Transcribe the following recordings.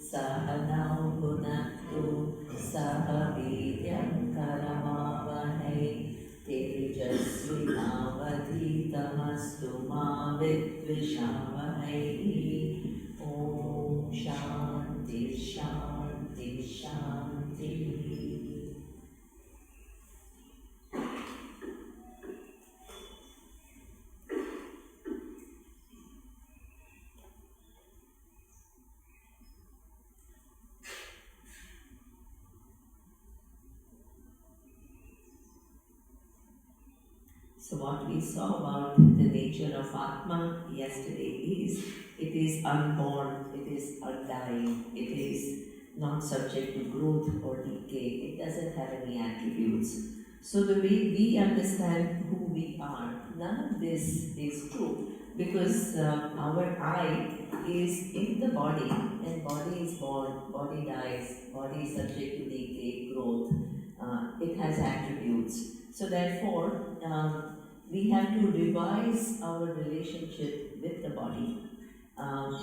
Sahanau Bhunaktu Saha Vidyam Karamavahai Tejasvinavadhitamastu ma Vidvishavahai. Om Shanti Shanti Shanti. So what we saw about the nature of Atma yesterday is, it is unborn, it is undying, it is not subject to growth or decay, it doesn't have any attributes. So the way we understand who we are, none of this is true, because our I is in the body, and body is born, body dies, body is subject to decay, growth, it has attributes. So therefore, we have to revise our relationship with the body.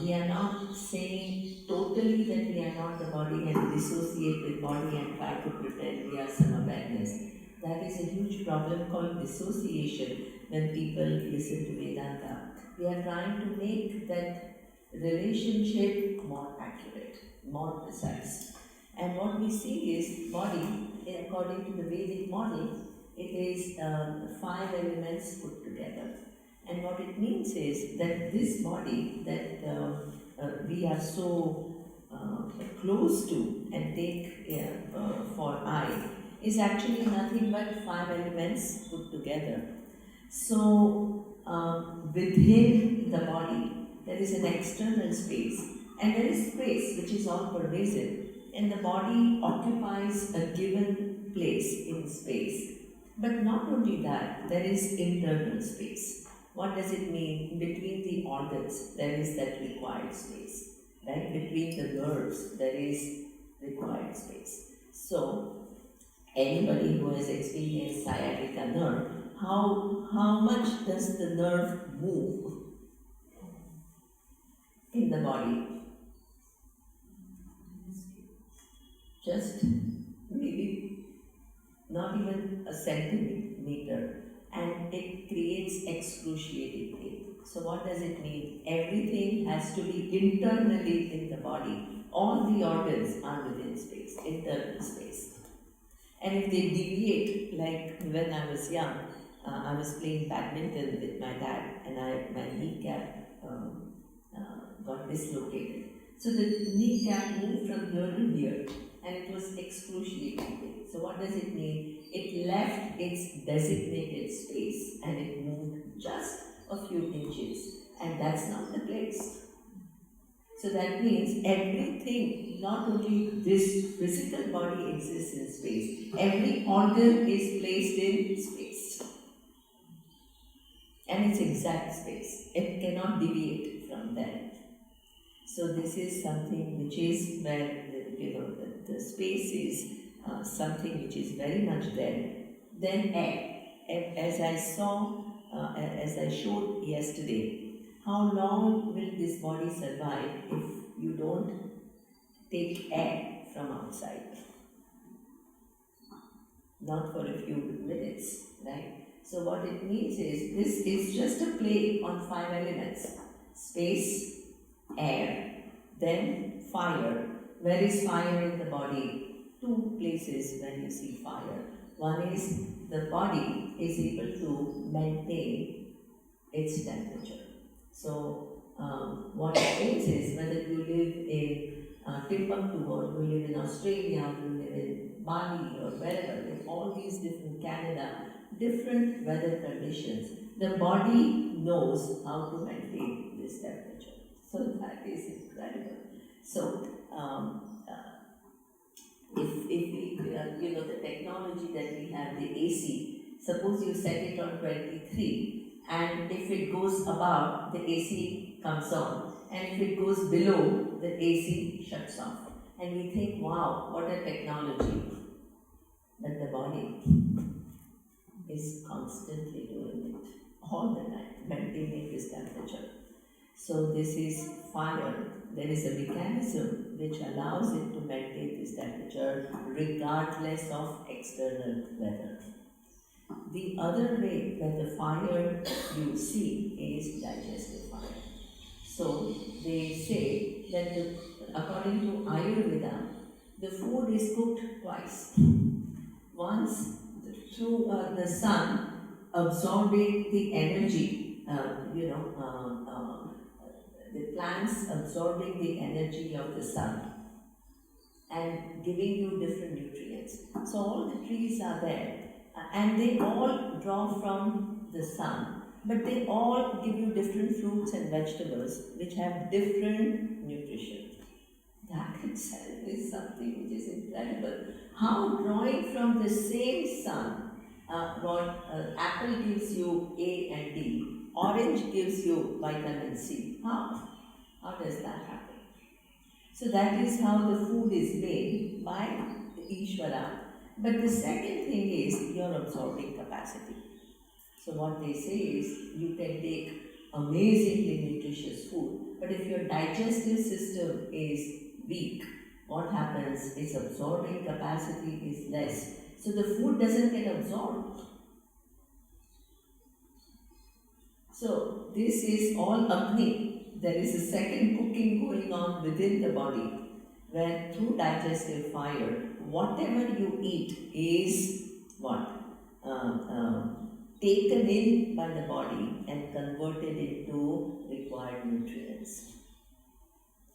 We are not saying totally that we are not the body and dissociate with body and try to pretend we are some awareness. That is a huge problem called dissociation when people listen to Vedanta. We are trying to make that relationship more accurate, more precise. And what we see is body, according to the Vedic model, it is 5 elements put together. And what it means is that this body that we are so close to and take for I is actually nothing but 5 elements put together. So within the body there is an external space, and there is space which is all pervasive, and the body occupies a given place in space. But not only that, there is internal space. What does it mean? Between the organs, there is that required space. Right? Between the nerves, there is required space. So, anybody who has experienced sciatica nerve, how much does the nerve move in the body? Just maybe not even a centimeter, and it creates excruciating pain. So what does it mean? Everything has to be internally in the body. All the organs are within space, internal space. And if they deviate, like when I was young, I was playing badminton with my dad, and my kneecap got dislocated. So the kneecap moved from here to here, and it was excruciating. So what does it mean? It left its designated space and it moved just a few inches, and that's not the place. So that means everything, not only this physical body exists in space, every organ is placed in space. And it's exact space. It cannot deviate from that. So this is something which is where the space is something which is very much there. Then air. As I saw, as I showed yesterday, how long will this body survive if you don't take air from outside? Not for a few minutes, right? So what it means is, this is just a play on 5 elements. Space, air, then fire. Where is fire in the body? 2 places when you see fire. One is the body is able to maintain its temperature. So what it means is, whether you live in Timbuktu, or you live in Australia, or you live in Bali, or wherever, in all these different Canada, different weather conditions, the body knows how to maintain this temperature. So that is incredible. So if we, the technology that we have, the AC, suppose you set it on 23, and if it goes above, the AC comes on, and if it goes below, the AC shuts off. And we think, wow, what a technology. But the body is constantly doing it, all the time, maintaining this temperature. So this is fire. There is a mechanism which allows it to maintain this temperature regardless of external weather. The other way that the fire you see is digestive fire. So they say that according to Ayurveda, the food is cooked twice. Once through the sun absorbing the energy, the plants absorbing the energy of the sun and giving you different nutrients. So all the trees are there and they all draw from the sun, but they all give you different fruits and vegetables which have different nutrition. That itself is something which is incredible. How drawing from the same sun, apple gives you A and D, orange gives you vitamin C. How does that happen? So that is how the food is made by Ishvara. But the second thing is your absorbing capacity. So what they say is you can take amazingly nutritious food, but if your digestive system is weak, what happens? Its absorbing capacity is less. So the food doesn't get absorbed. So this is all Agni. There is a second cooking going on within the body, where through digestive fire, whatever you eat is what? Taken in by the body and converted into required nutrients.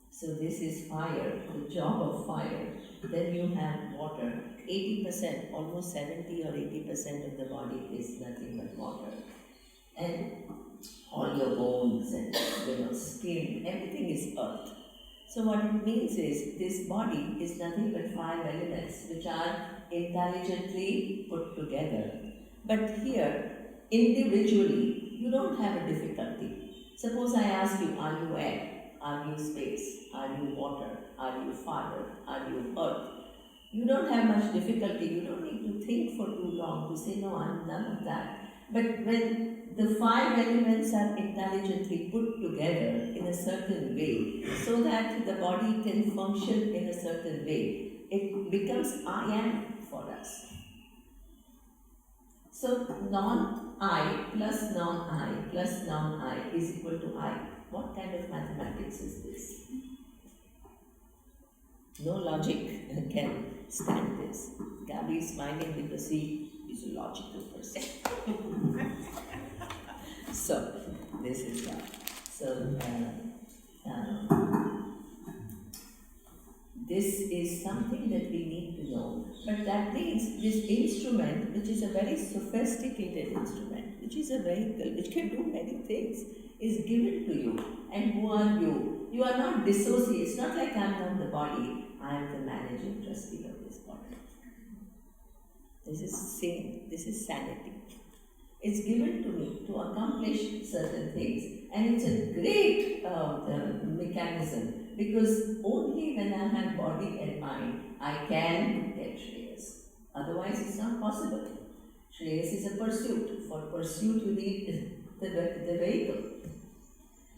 So this is fire, the job of fire. Then you have water. 80%, almost 70 or 80% of the body is nothing but water. And all your bones and skin, everything is earth. So what it means is this body is nothing but 5 elements which are intelligently put together. But here, individually, you don't have a difficulty. Suppose I ask you, are you air? Are you space? Are you water? Are you fire? Are you earth? You don't have much difficulty. You don't need to think for too long to say, no, I'm none of that. But when the 5 elements are intelligently put together in a certain way so that the body can function in a certain way, it becomes I am for us. So non-I plus non-I plus non-I is equal to I. What kind of mathematics is this? No logic can stand this. Gabby is smiling because he is a logical person. So, this is that. So, this is something that we need to know. But that means this instrument, which is a very sophisticated instrument, which is a vehicle, which can do many things, is given to you. And who are you? You are not dissociated. It's not like I am not the body. I am the managing trustee of this body. This is sane. This is sanity. It's given to me to accomplish certain things. And it's a great mechanism, because only when I have body and mind, I can get Shreyas. Otherwise, it's not possible. Shreyas is a pursuit. For pursuit, you need the vehicle.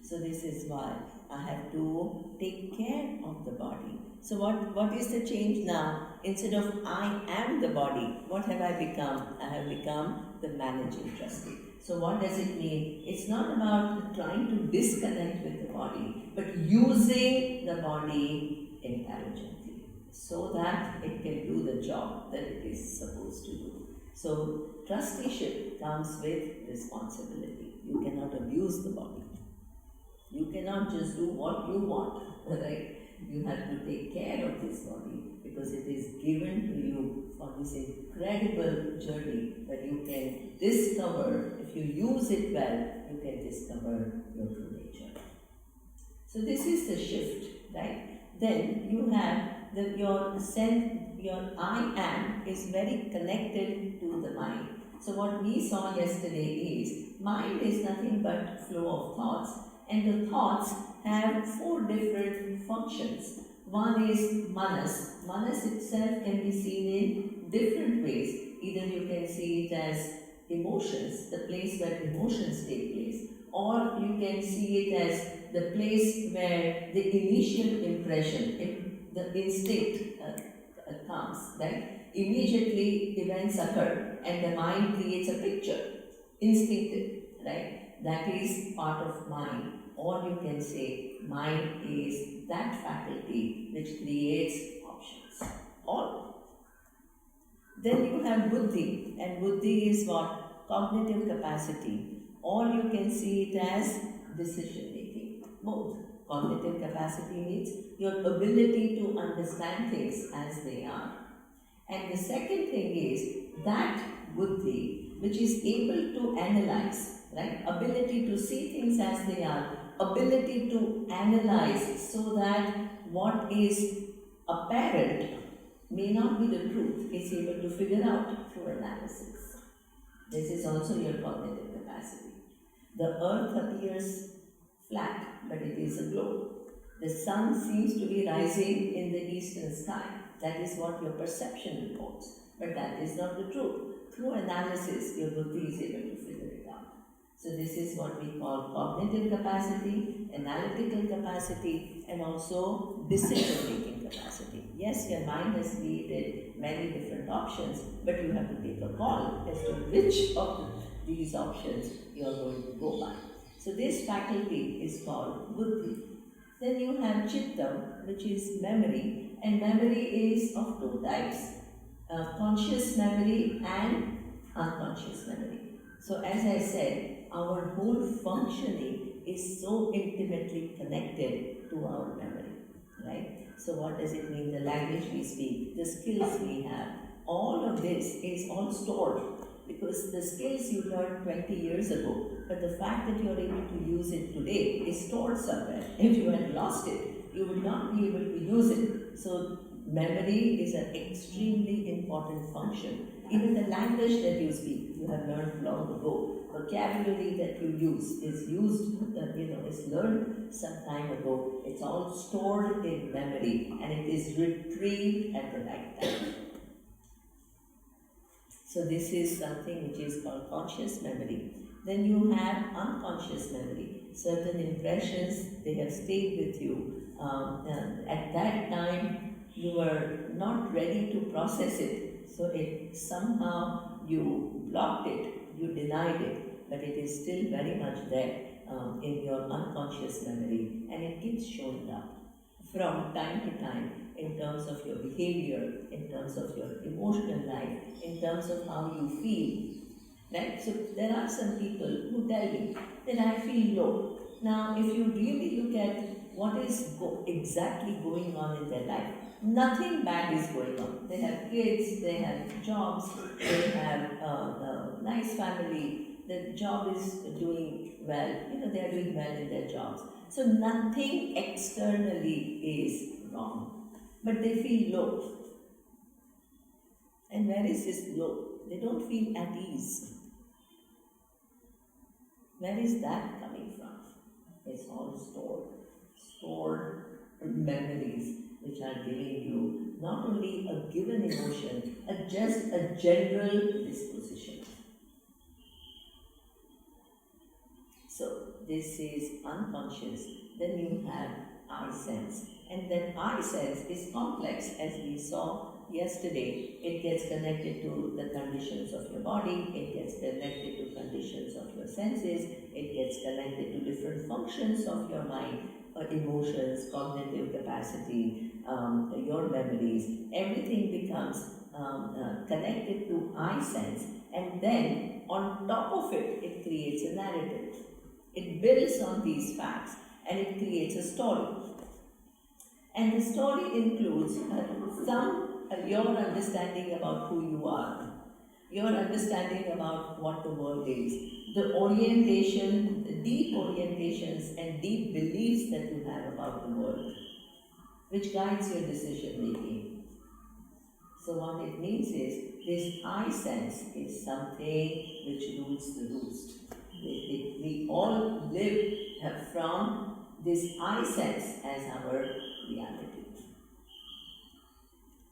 So this is why I have to take care of the body. So what is the change now? Instead of I am the body, what have I become? I have become the managing trustee. So what does it mean? It's not about trying to disconnect with the body, but using the body intelligently so that it can do the job that it is supposed to do. So trusteeship comes with responsibility. You cannot abuse the body. You cannot just do what you want, right? You have to take care of this body because it is given to you for this incredible journey that you can discover. If you use it well, you can discover your true nature. So this is the shift, right? Then you have your I am is very connected to the mind. So what we saw yesterday is mind is nothing but flow of thoughts. And the thoughts have 4 different functions. One is manas. Manas itself can be seen in different ways. Either you can see it as emotions, the place where emotions take place, or you can see it as the place where the initial impression, the instinct comes, right? Immediately events occur and the mind creates a picture, instinctive, right? That is part of mind. Or you can say mind is that faculty which creates options. Or then you have buddhi, and buddhi is what? Cognitive capacity. Or you can see it as decision making. Both. Cognitive capacity means your ability to understand things as they are. And the second thing is that buddhi, which is able to analyze, right? Ability to see things as they are, ability to analyze so that what is apparent may not be the truth, is able to figure out through analysis. This is also your cognitive capacity. The earth appears flat, but it is a globe. The sun seems to be rising in the eastern sky. That is what your perception reports. But that is not the truth. Through analysis, your buddhi is able to figure it out. So this is what we call cognitive capacity, analytical capacity, and also decision-making capacity. Yes, your mind has created many different options, but you have to take a call as to which of these options you are going to go by. So this faculty is called buddhi. Then you have chittam, which is memory, and memory is of two types, conscious memory and unconscious memory. So as I said, our whole functioning is so intimately connected to our memory, right? So what does it mean? The language we speak, the skills we have, all of this is all stored, because the skills you learned 20 years ago, but the fact that you are able to use it today is stored somewhere. If you had lost it, you would not be able to use it. So memory is an extremely important function. Even the language that you speak, you have learned long ago. Vocabulary that you use is is learned some time ago. It's all stored in memory and it is retrieved at the right time. So this is something which is called conscious memory. Then you have unconscious memory. Certain impressions, they have stayed with you. At that time, you were not ready to process it. So it somehow you blocked it, you denied it, but it is still very much there in your unconscious memory, and it keeps showing up from time to time in terms of your behavior, in terms of your emotional life, in terms of how you feel. Right? So there are some people who tell me that I feel low. Now, if you really look at what is exactly going on in their life, nothing bad is going on. They have kids, they have jobs, they have a nice family, the job is doing well, they are doing well in their jobs. So nothing externally is wrong, but they feel low. And where is this low? They don't feel at ease. Where is that coming from? It's all stored memories which are giving you not only a given emotion, just a general disposition. So this is unconscious. Then you have I sense. And then I sense is complex, as we saw yesterday. It gets connected to the conditions of your body, it gets connected to conditions of your senses, it gets connected to different functions of your mind, emotions, cognitive capacity, your memories. Everything becomes connected to I sense, and then on top of it, it creates a narrative. It builds on these facts and it creates a story. And the story includes your understanding about who you are, your understanding about what the world is, the orientation, the deep orientations and deep beliefs that you have about the world, which guides your decision making. So what it means is, this I sense is something which rules the roost. We all live from this I sense as our reality.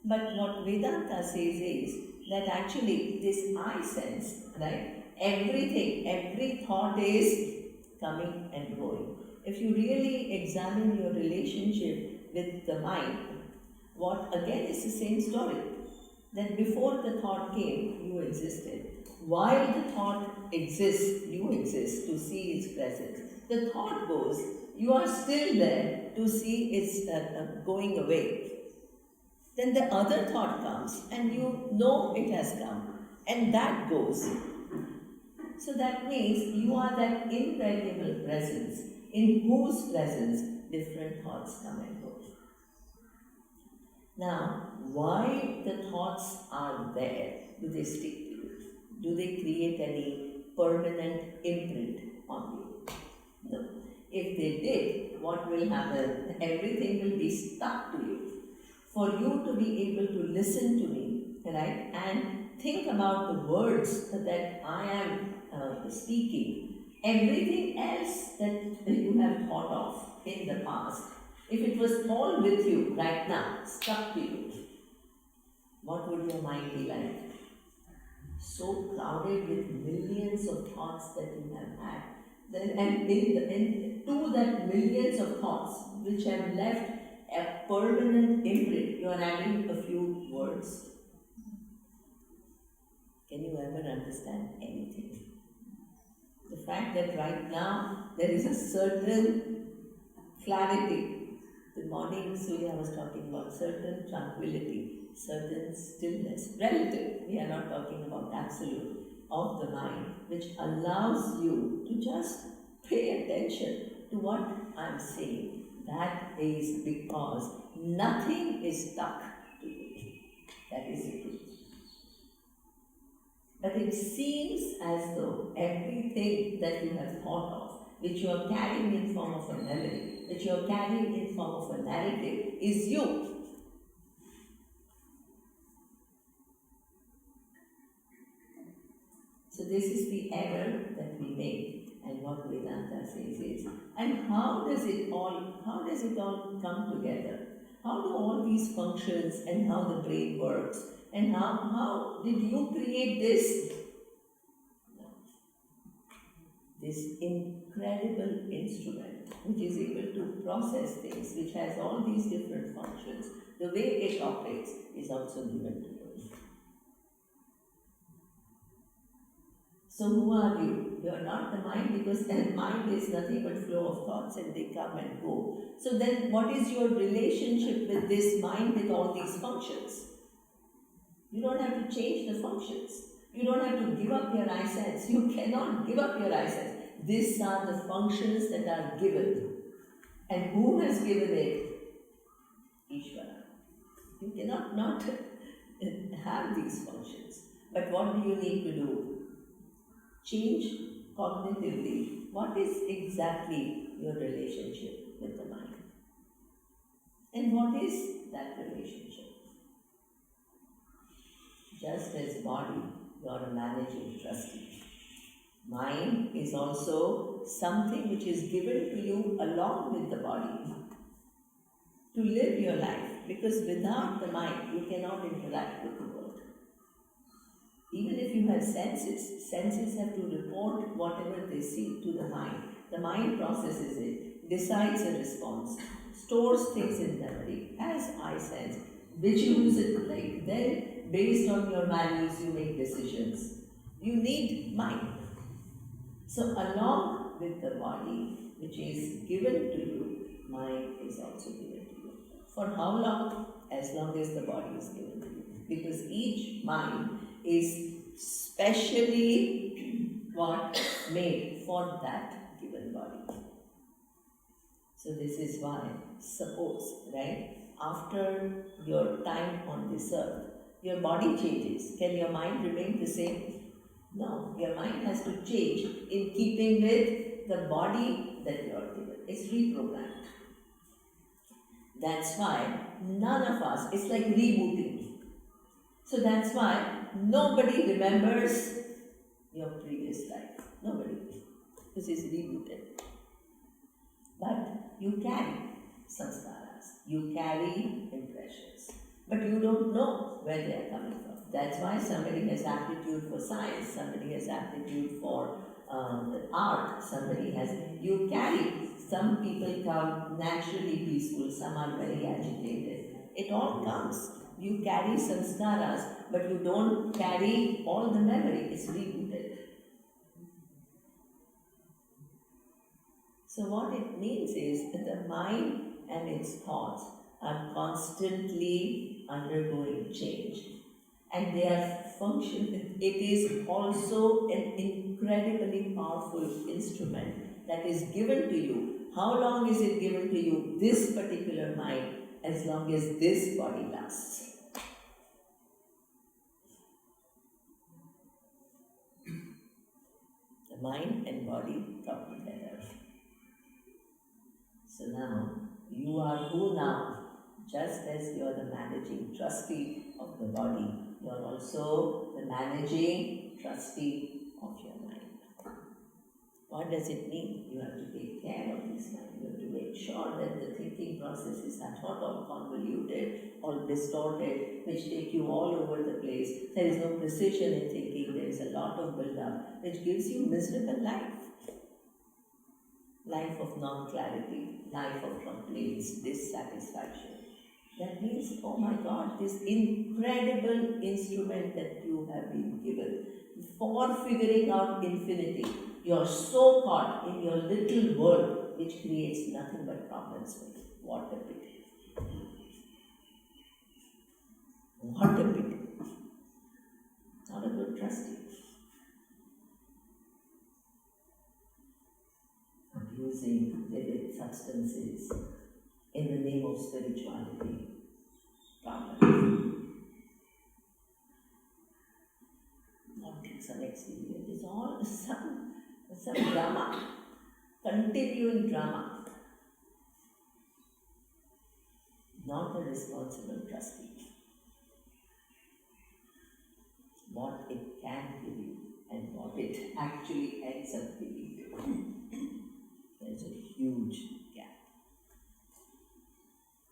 But what Vedanta says is that actually this I sense, right, every thought is coming and going. If you really examine your relationship with the mind, what again is the same story. That before the thought came, you existed. While the thought exists, you exist to see its presence. The thought goes, you are still there to see its going away. Then the other thought comes, and you know it has come, and that goes. So that means you are that invariable presence in whose presence different thoughts come and go. Now, why the thoughts are there? Do they stick to you? Do they create any permanent imprint on you? No. If they did, what will happen? Everything will be stuck to you. For you to be able to listen to me, right, and think about the words that I am speaking, everything else that you have thought of in the past, if it was all with you right now, stuck to you, what would your mind be like? So crowded with millions of thoughts that you have had. And to that millions of thoughts which have left a permanent imprint, you are adding a few words. Can you ever understand anything? The fact that right now there is a certain clarity. The morning Surya was talking about certain tranquility, certain stillness, relative, we are not talking about absolute, of the mind, which allows you to just pay attention to what I'm saying. That is because nothing is stuck to you. That is the truth. But it seems as though everything that you have thought of, which you are carrying in form of a memory, which you are carrying in form of a narrative, is you. So this is the error that we make, and what Vedanta says is, and how does it all come together? How do all these functions and how the brain works, and how did you create this? No. This incredible instrument which is able to process things, which has all these different functions, the way it operates is also given to you. So who are you? You are not the mind, because the mind is nothing but flow of thoughts and they come and go. So then what is your relationship with this mind with all these functions? You don't have to change the functions. You don't have to give up your eye sense. You cannot give up your eye sense. These are the functions that are given. And who has given it? Ishvara. You cannot not have these functions. But what do you need to do? Change cognitively. What is exactly your relationship with the mind? And what is that relationship? Just as body, you are a managing trustee. Mind is also something which is given to you along with the body to live your life, because without the mind you cannot interact with the world. Even if you have senses have to report whatever they see to the mind. The mind processes it, decides a response, stores things in memory, has eye sense, visuals it, like then based on your values you make decisions. You need mind. So along with the body which is given to you, mind is also given to you. For how long? As long as the body is given to you. Because each mind is specially made for that given body. So this is why, suppose, right, after your time on this earth, your body changes. Can your mind remain the same? No, your mind has to change in keeping with the body that you are given. It's reprogrammed. That's why none of us, it's like rebooting. So that's why nobody remembers your previous life. Nobody. This is rebooted. But you carry samskaras. You carry impressions. But you don't know where they are coming from. That's why somebody has aptitude for science, somebody has aptitude for art, somebody has... You carry. Some people come naturally peaceful, some are very agitated. It all comes. You carry sanskaras, but you don't carry all the memory. It's rebooted. So what it means is that the mind and its thoughts are constantly undergoing change. And they are functioning. It is also an incredibly powerful instrument that is given to you. How long is it given to you? This particular mind, as long as this body lasts. The mind and body come together. So now, you are who now? Just as you are the managing trustee of the body, you are also the managing trustee of your mind. What does it mean? You have to take care of this mind. You have to make sure that the thinking processes are not all convoluted or distorted, which take you all over the place. There is no precision in thinking. There is a lot of build-up, which gives you miserable life. Life of non-clarity, life of complaints, dissatisfaction. That means, oh my God, this incredible instrument that you have been given for figuring out infinity. You are so caught in your little world which creates nothing but problems for you. What a pity. What a pity. Not a good trustee. Abusing vivid substances in the name of spirituality. Problems. Wanting some experience. It's all some drama. Continuing drama. Not a responsible trustee. What it can give you and what it actually ends up giving you. There's a huge gap.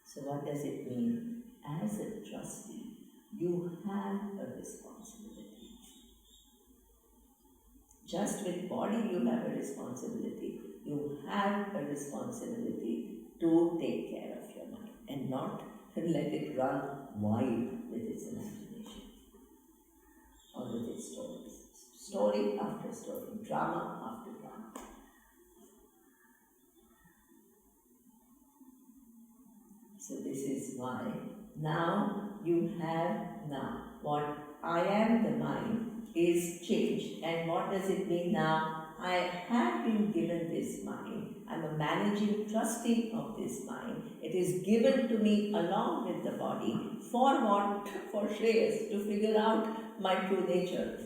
So what does it mean? As a trustee, you have a responsibility. Just with body you have a responsibility. You have a responsibility to take care of your mind and not let it run wild with its imagination or with its stories. Story after story, drama after drama. So this is why now you have what I am, the mind, is changed. And what does it mean now? I have been given this mind. I'm a managing trustee of this mind. It is given to me along with the body. For what? For Shreyas, to figure out my true nature.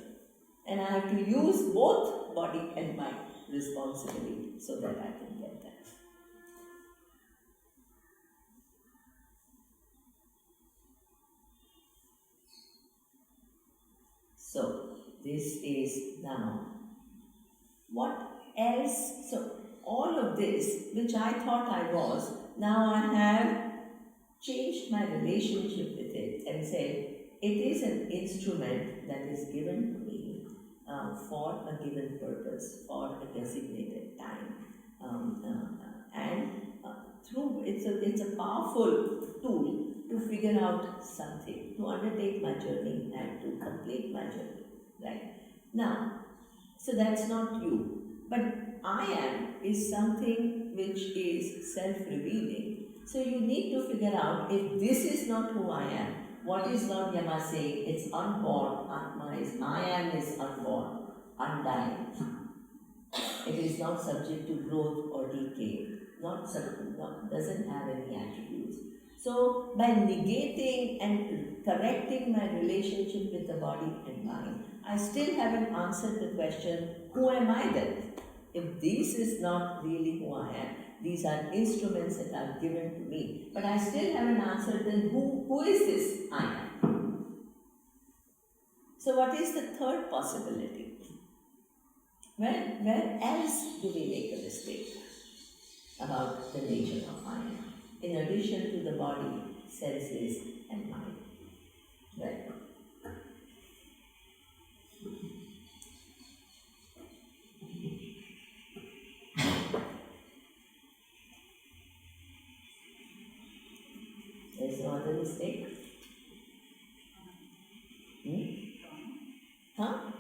And I have to use both body and mind responsibly so that I can get that. So, this is now. What else? So, all of this, which I thought I was, now I have changed my relationship with it and said, it is an instrument that is given to me for a given purpose, for a designated time. Through it's a powerful tool to figure out something, to undertake my journey and to complete my journey. Right? Now, so that's not you. But I am is something which is self-revealing. So you need to figure out if this is not who I am. What is Lord Yama saying? It's unborn. Atma is I am is unborn, undying. It is not subject to growth or decay. Doesn't have any attributes. So by negating and correcting my relationship with the body and mind, I still haven't answered the question, who am I then? If this is not really who I am, these are instruments that are given to me, but I still haven't answered then who is this I am? So what is the third possibility? Where else do we make a mistake about the nature of I am, in addition to the body, senses and mind? Right? There's no other mistake. Huh?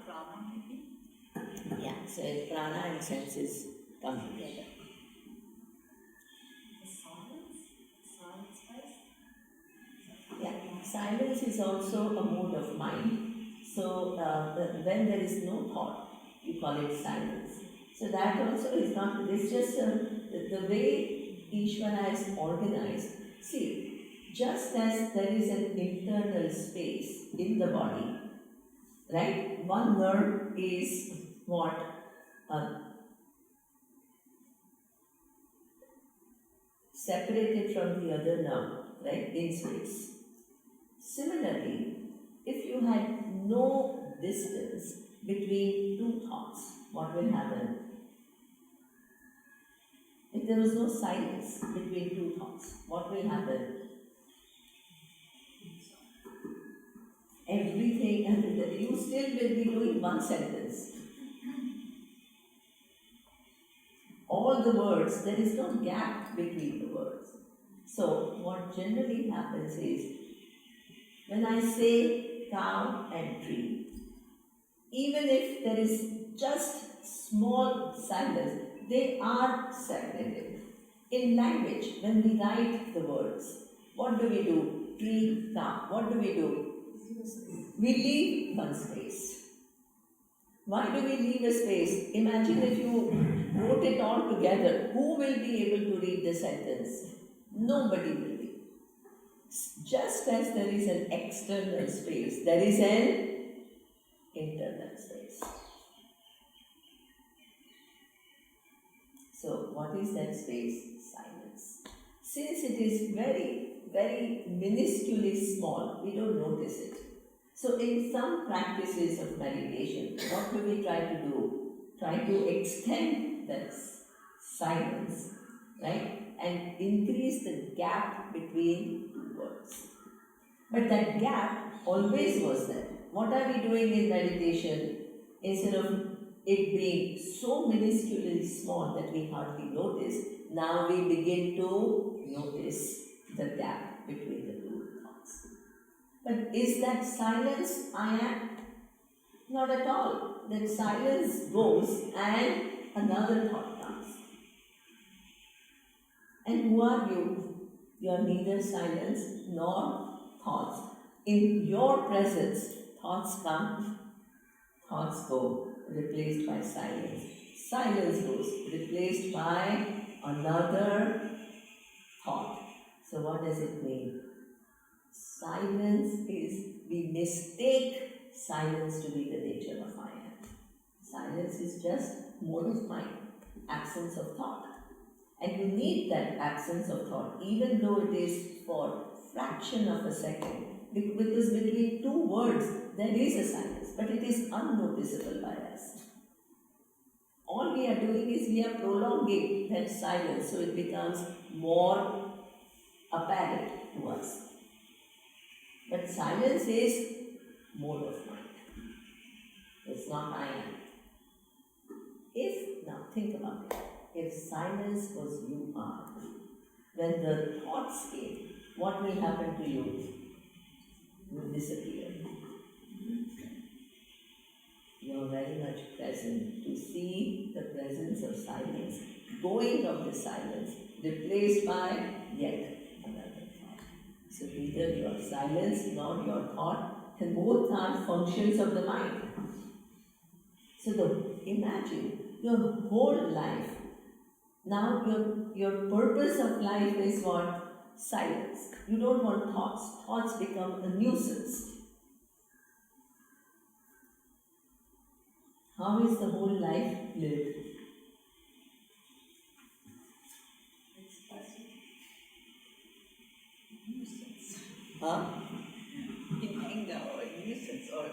Yeah, so prana and senses come together. Yeah, silence is also a mode of mind. So when there is no thought, you call it silence. So that also is not, it's just the way Ishvara is organized. See, just as there is an internal space in the body, right? One nerve is what? Separated from the other nerve, right? In space. Similarly, if you had no distance between two thoughts, what will happen? If there was no silence between two thoughts, what will happen? Everything, and you still will be doing one sentence. All the words, there is no gap between the words. So, what generally happens is, when I say cow and tree, even if there is just small silence, they are separated. In language, when we write the words, what do we do? Tree, cow. What do we do? We leave one space. Why do we leave a space? Imagine if you wrote it all together, who will be able to read the sentence? Nobody will be. Just as there is an external space, there is an internal space. So, what is that space? Silence. Since it is very, very minusculely small, we don't notice it. So, in some practices of meditation, what do we try to do? Try to extend that silence, right? And increase the gap between words. But that gap always was there. What are we doing in meditation? Instead of it being so minusculely small that we hardly notice, now we begin to notice the gap between the two thoughts. But is that silence I am? Not at all. That silence goes and another thought comes. And who are you? You are neither silence nor thoughts. In your presence, thoughts come, thoughts go, replaced by silence. Silence goes, replaced by another thought. So what does it mean? Silence is, we mistake silence to be the nature of I am. Silence is just mode of mind, absence of thought. And you need that absence of thought, even though it is for fraction of a second, because between two words there is a silence, but it is unnoticeable by us. All we are doing is we are prolonging that silence so it becomes more apparent to us. But silence is mode of mind. It's not I am. Now think about it. If silence was you are, when the thoughts came, what will happen to you? You will disappear. You are very much present to see the presence of silence, going of the silence, replaced by yet another thought. So neither your silence nor your thought, and both are functions of the mind. So imagine your whole life. Now your purpose of life is what? Silence. You don't want thoughts. Thoughts become a nuisance. How is the whole life lived? Huh? In anger or in nuisance or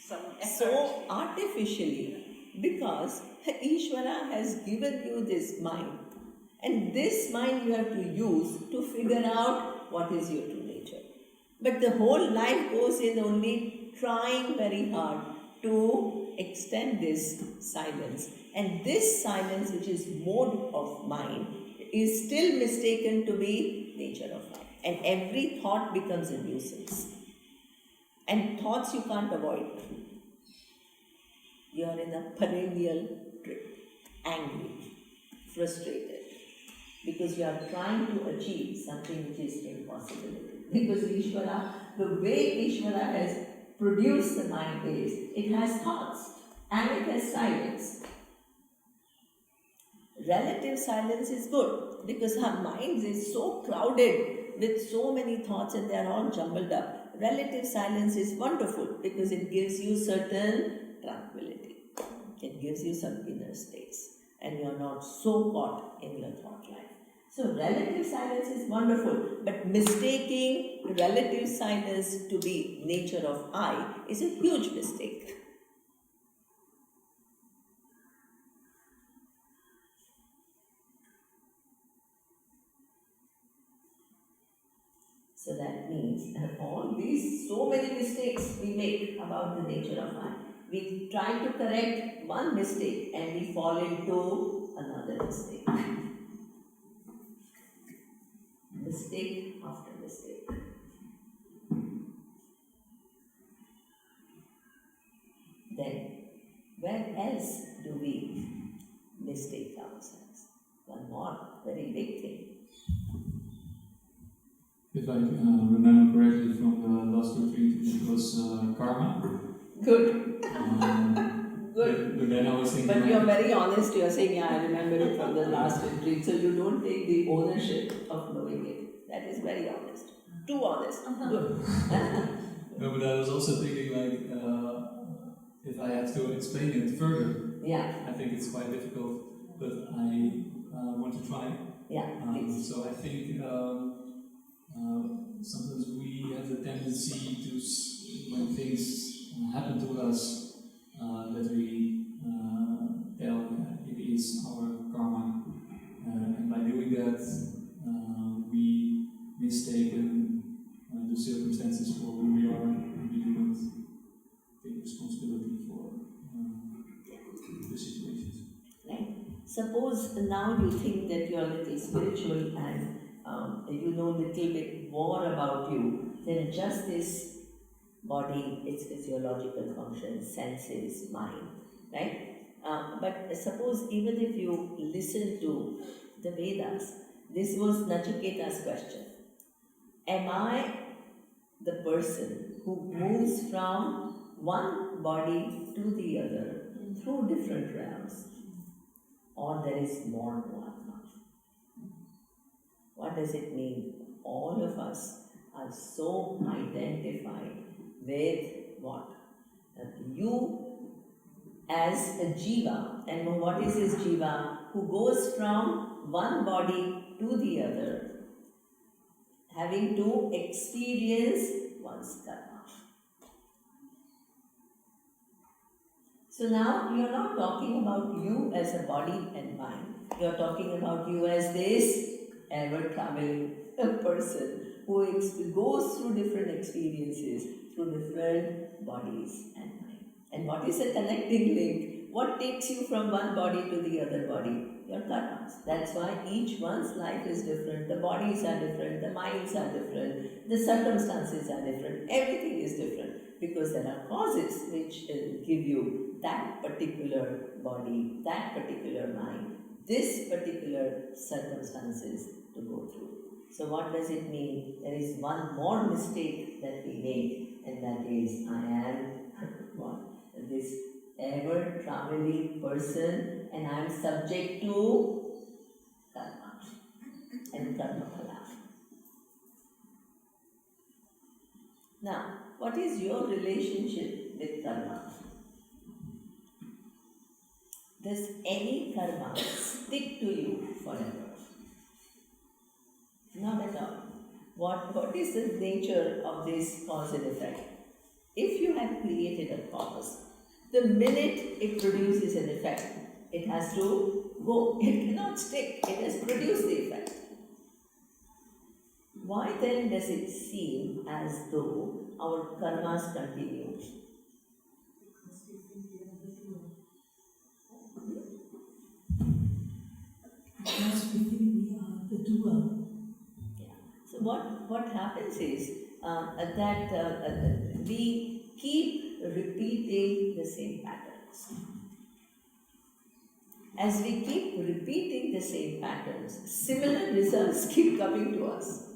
some effort. So artificially, because Ishvara has given you this mind, and this mind you have to use to figure out what is your true nature. But the whole life goes in only trying very hard to extend this silence. And this silence, which is mode of mind, is still mistaken to be nature of mind. And every thought becomes a nuisance. And thoughts you can't avoid. You are in a perennial trip, angry, frustrated, because you are trying to achieve something which is impossible. Because Ishvara, the way Ishvara has produced the mind is, it has thoughts and it has silence. Relative silence is good because our mind is so crowded with so many thoughts and they are all jumbled up. Relative silence is wonderful because it gives you certain tranquility. It gives you some inner space and you are not so caught in your thought life. So relative silence is wonderful, but mistaking relative silence to be nature of I is a huge mistake. So that means all these so many mistakes we make about the nature of I. We try to correct one mistake and we fall into another mistake. Mistake after mistake. Then, where else do we mistake ourselves? One more very big thing. If I remember correctly from the last retreat, it was karma. Good. Good. But then I was thinking. But you're very honest, you're saying, yeah, I remember it from the last retreat, so you don't take the ownership of knowing it. That is very honest. Too honest. Good. No, but I was also thinking, like, if I have to explain it further, yeah. I think it's quite difficult, but I want to try. Yeah, please. So I think sometimes we have the tendency to, when things happen to us, that we tell it is our karma, and by doing that, we mistaken the circumstances for who we are, and we do not take responsibility for the situations. Right. Suppose now you think that you are a little spiritual and you know a little bit more about you than just this body, its physiological functions, senses, mind, right? But suppose even if you listen to the Vedas, this was Nachiketa's question. Am I the person who moves from one body to the other through different realms? Or there is more to Atma? What does it mean? All of us are so identified with what? You as a jiva, and what is this jiva? Who goes from one body to the other, having to experience one's karma. So now you are not talking about you as a body and mind. You are talking about you as this ever-traveling person who goes through different experiences, through different bodies and mind. And what is a connecting link? What takes you from one body to the other body? Your karmas. That's why each one's life is different. The bodies are different. The minds are different. The circumstances are different. Everything is different because there are causes which give you that particular body, that particular mind, this particular circumstances to go through. So what does it mean? There is one more mistake that we make, and that is, I am what? This ever-traveling person, and I am subject to karma and karma phala. Now, what is your relationship with karma? Does any karma stick to you forever? Not at all. What is the nature of this cause and effect? If you have created a cause, the minute it produces an effect, it has to go. It cannot stick. It has produced the effect. Why then does it seem as though our karmas continue? Because we think we are the doer. Yeah. So what happens is that we keep repeating the same patterns. As we keep repeating the same patterns, similar results keep coming to us.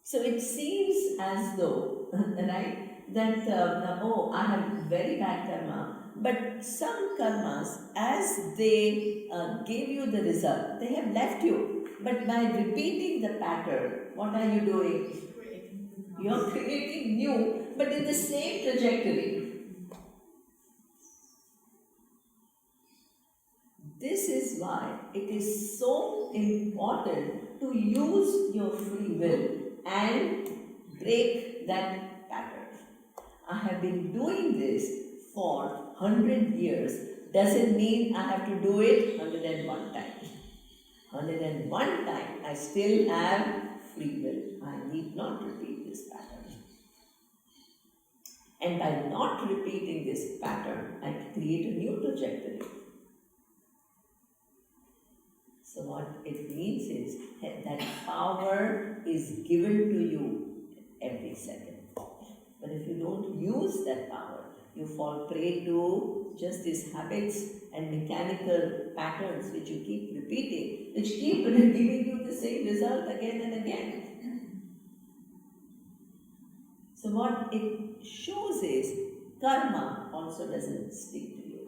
So it seems as though, right, that I have very bad karma, but some karmas, as they gave you the result, they have left you. But by repeating the pattern, what are you doing? You're creating new, but in the same trajectory. This is why it is so important to use your free will and break that pattern. I have been doing this for 100 years. Doesn't mean I have to do it 101 times. 101 times, I still have free will. I need not repeat this pattern. And by not repeating this pattern, I create a new trajectory. So what it means is that power is given to you every second. But if you don't use that power, you fall prey to just these habits and mechanical patterns which you keep repeating, which keep giving you the same result again and again. So what it shows is karma also doesn't stick to you.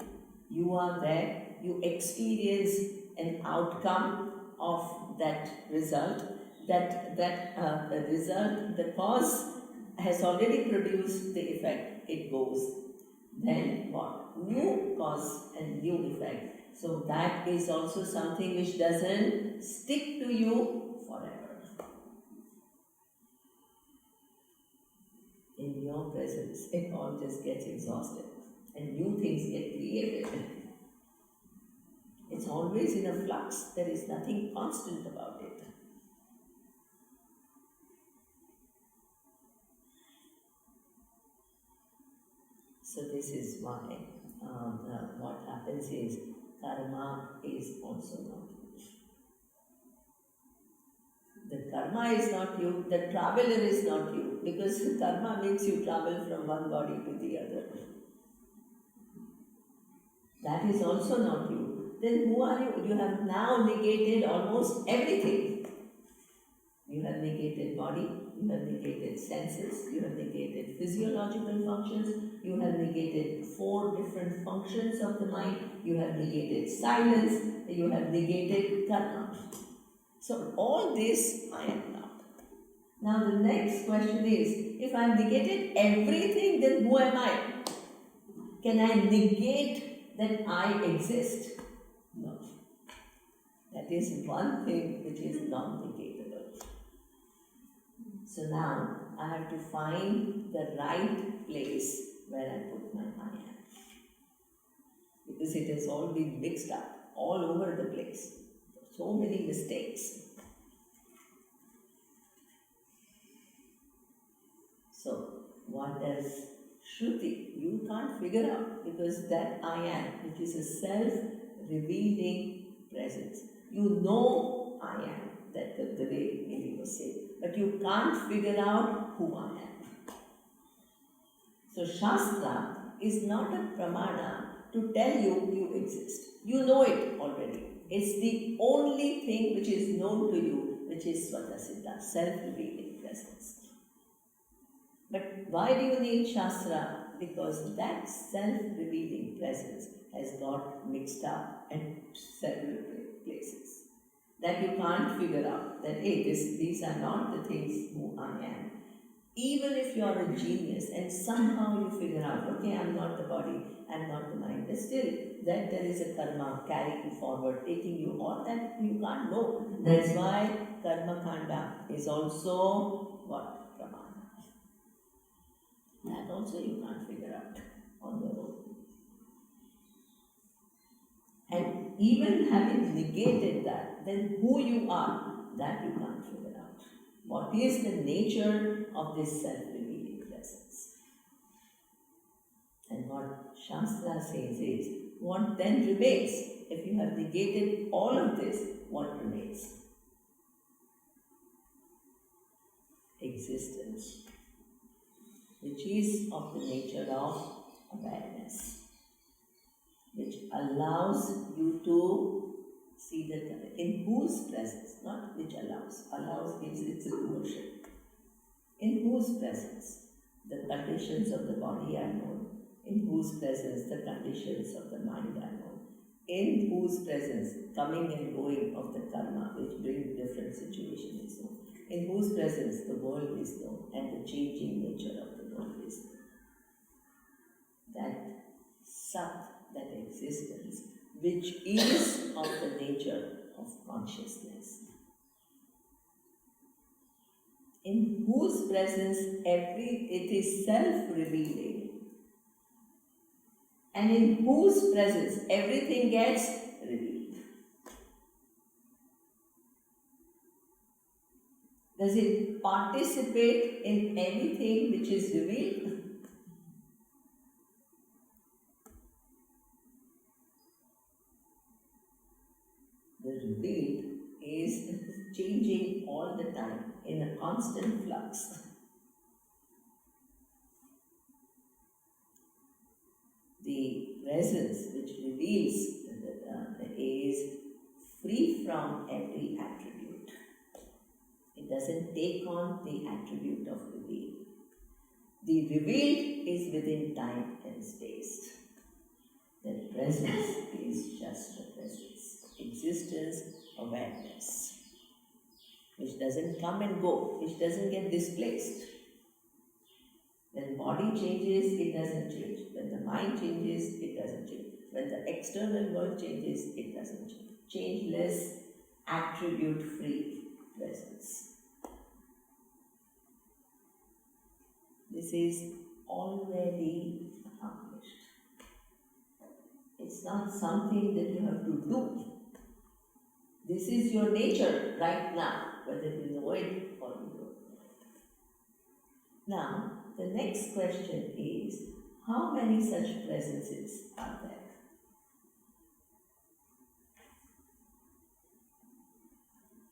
You are there, you experience an outcome of that result, that result, the cause has already produced the effect, it goes. Then what? New cause and new effect. So that is also something which doesn't stick to you forever. In your presence, it all just gets exhausted and new things get created. It's always in a flux. There is nothing constant about it. So this is why what happens is karma is also not you. The karma is not you. The traveler is not you, because karma makes you travel from one body to the other. That is also not you. Then who are you? You have now negated almost everything. You have negated body, you have negated senses, you have negated physiological functions, you have negated 4 different functions of the mind, you have negated silence, you have negated karma. So all this I am not. Now the next question is, if I have negated everything, then who am I? Can I negate that I exist? No. That is one thing which is non-negatable. So now I have to find the right place where I put my I am. Because it has all been mixed up all over the place. So many mistakes. So what does Shruti? You can't figure out, because that I am, which is a self-revealing presence. You know I am, that the way Miri was saying, but you can't figure out who I am. So Shastra is not a pramana to tell you you exist. You know it already. It's the only thing which is known to you, which is Svatasiddha, self-revealing presence. But why do you need Shastra? Because that self-revealing presence has got mixed up in several places that you can't figure out. That hey, these are not the things who I am. Even if you are a genius and somehow you figure out, okay, I'm not the body, I'm not the mind, but still that there is a karma carrying forward, taking you, all that you can't know. That's why karma kanda is also what? That also you can't figure out on your own. And even having negated that, then who you are, that you can't figure out. What is the nature of this self-revealing presence? And what Shastra says is, what then remains? If you have negated all of this, what remains? existence, which is of the nature of awareness, which allows you to see that in whose presence, not which allows gives its emotion, in whose presence the conditions of the body are known, in whose presence the conditions of the mind are known, in whose presence coming and going of the karma which bring different situations is known, in whose presence the world is known and the changing nature of the world is known. That Sat, that existence, which is of the nature of consciousness, in whose presence it is self-revealing, and in whose presence everything gets revealed. Does it participate in anything which is revealed? The revealed is changing all the time in a constant flux. The presence which reveals is free from every attribute. It doesn't take on the attribute of reveal. The revealed is within time and space. The presence is just a presence. Existence, awareness, which doesn't come and go, which doesn't get displaced. When body changes, it doesn't change. When the mind changes, it doesn't change. When the external world changes, it doesn't change. Changeless, attribute-free presence. This is already accomplished. It's not something that you have to do. This is your nature right now, whether you know it or you don't know it. Now, the next question is, how many such presences are there?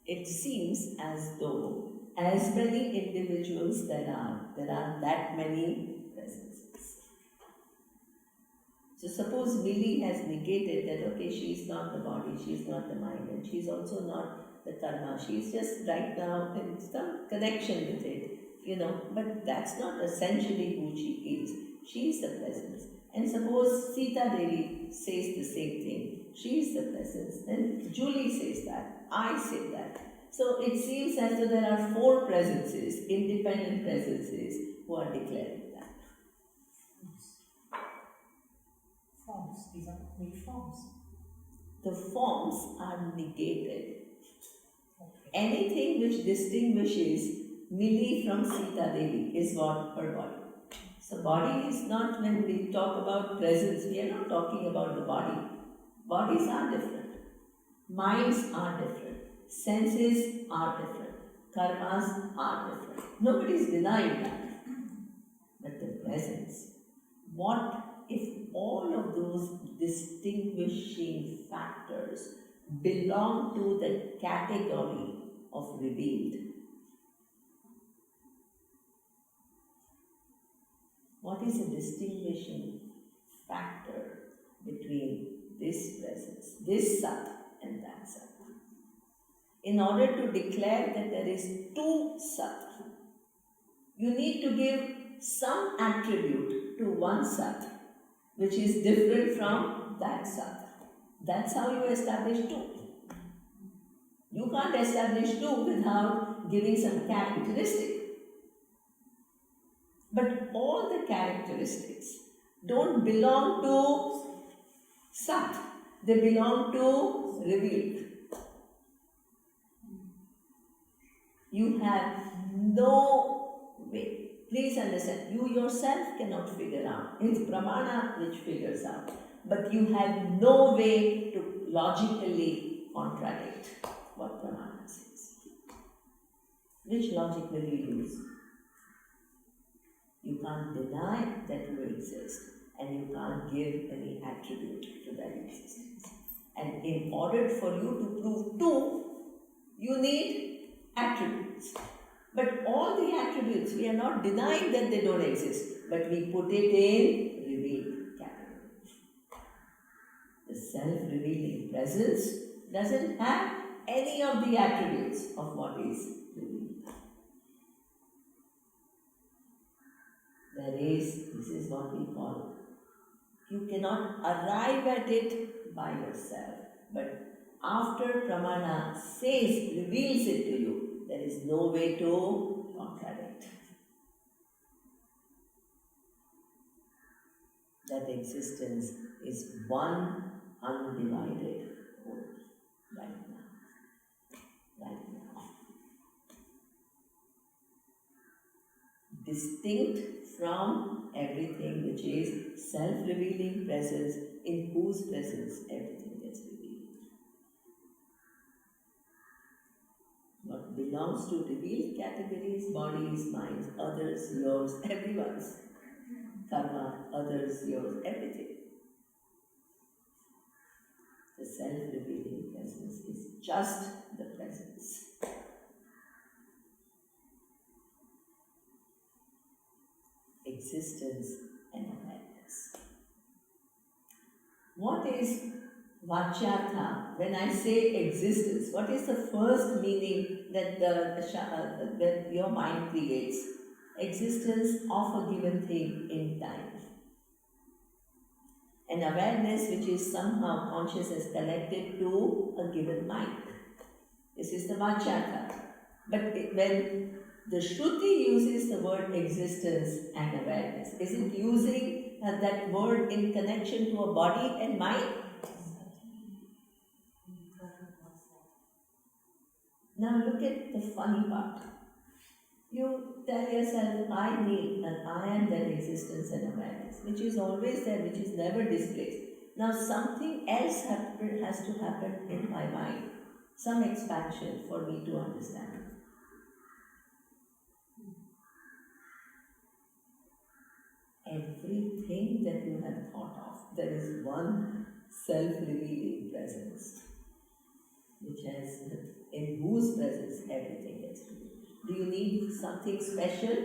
It seems as though as many individuals there are that many presences. So suppose Millie has negated that, okay, she is not the body, she is not the mind, and she is also not the karma, she is just right now in some connection with it, but that's not essentially who she is. She is the presence. And suppose Sita Devi says the same thing, she is the presence, and Julie says that, I say that. So it seems as though there are 4 presences, independent presences, who are declaring that. Forms, these are only forms. The forms are negated. Okay. Anything which distinguishes Millie from Sita Devi is what? Her body. So body is not, when we talk about presence, we are not talking about the body. Bodies are different. Minds are different. Senses are different. Karmas are different. Nobody is denying that. But the presence, what if all of those distinguishing factors belong to the category of revealed? What is a distinguishing factor between this presence, this Sat and that Sat? In order to declare that there is 2 Sat, you need to give some attribute to one Sat, which is different from that Sat. That's how you establish 2. You can't establish 2 without giving some characteristic. But all the characteristics don't belong to Sat, they belong to revealed. You have no way. Please understand, you yourself cannot figure out. It's Pramana which figures out. But you have no way to logically contradict what Pramana says. Which logic will you use? You can't deny that you exist, and you can't give any attribute to that existence. And in order for you to prove 2, you need attributes. But all the attributes, we are not denying that they don't exist, but we put it in revealed category. The self-revealing presence doesn't have any of the attributes of what is revealed. This is what we call, you cannot arrive at it by yourself, but after Pramana reveals it to you, there is no way to contradict. That existence is one undivided whole right now. Right now. Distinct from everything which is self-revealing presence, in whose presence everything gets revealed. What belongs to revealed categories, bodies, minds, others, yours, everyone's. Karma, others, yours, everything. The self-revealing presence is just the presence. Existence and awareness. What is Vachyartha? When I say existence, what is the first meaning that that your mind creates? Existence of a given thing in time. An awareness which is somehow consciousness connected to a given mind. This is the Vachyartha. But when the Shruti uses the word existence and awareness, is it using that word in connection to a body and mind? Now look at the funny part. You tell yourself, I need and I am that existence and awareness, which is always there, which is never displaced. Now something else has to happen in my mind, some expansion for me to understand. Everything that you have thought of, there is one self-revealing presence, in whose presence everything gets revealed. Do you need something special?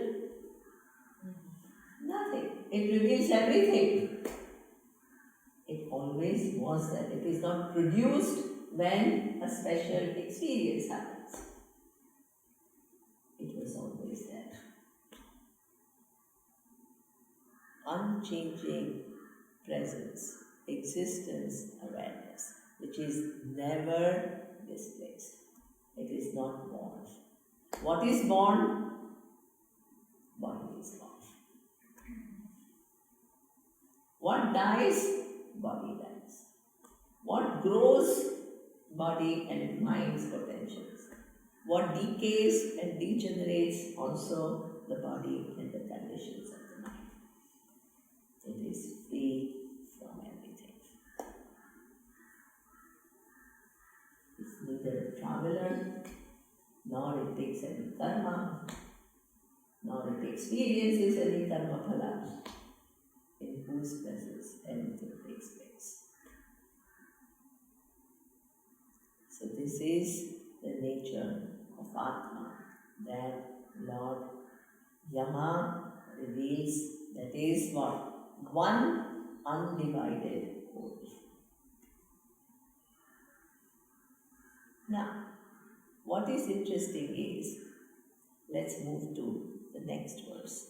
Nothing. It reveals everything. It always was there. It is not produced when a special experience happens. It was always there. Unchanging presence, existence, awareness, which is never displaced. It is not born. What is born? Body is born. What dies? Body dies. What grows? Body and mind's potentials. What decays and degenerates? Also the body and the conditions of the mind. It is free from everything. It's neither a traveler, nor it takes any karma, nor it experiences any karma phala, in whose presence everything takes place. So this is the nature of Atma, that Lord Yama reveals, that is what? One undivided whole. Now, what is interesting is, let's move to the next verse.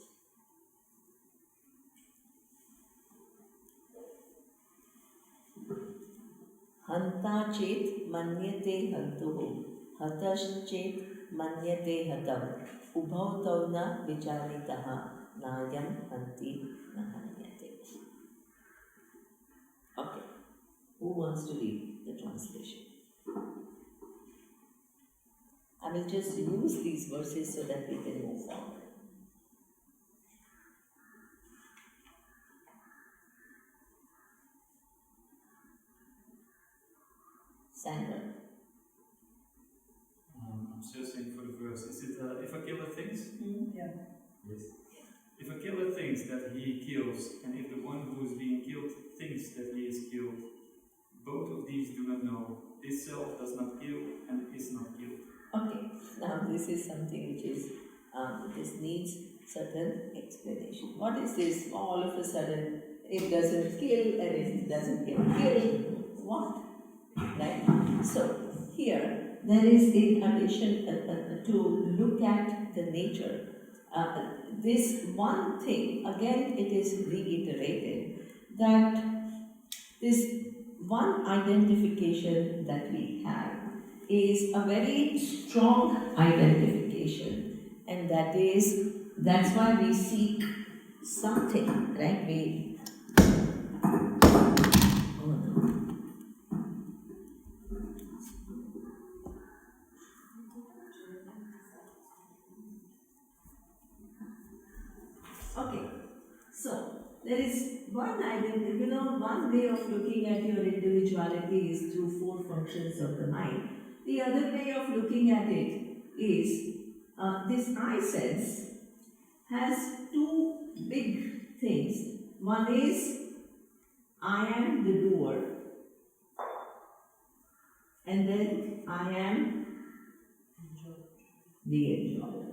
Hanta chet manyate hantuhu, hatash chet manyate hatam, ubhav tauna vicharitaha, nayam hanti nahanyate. Okay, who wants to read the translation? I will just use these verses so that we can move forward. Sandra. I'm searching for the verse. Is it if a killer thinks? Yeah. Yes. If a killer thinks that he kills, and if the one who is being killed thinks that he is killed, both of these do not know. This self does not kill and is not killed. Okay, now this is something which is this needs certain explanation. What is this? All of a sudden, it doesn't kill and it doesn't get killed. What? Right? So, here, there is, in addition to look at the nature, this one thing, again it is reiterated, that this one identification that we have is a very strong identification, and that's why we seek something, right? Okay, so there is one identity, one way of looking at your individuality is through 4 functions of the mind. The other way of looking at it is this I sense has 2 big things. One is I am the doer, and then I am the enjoyer.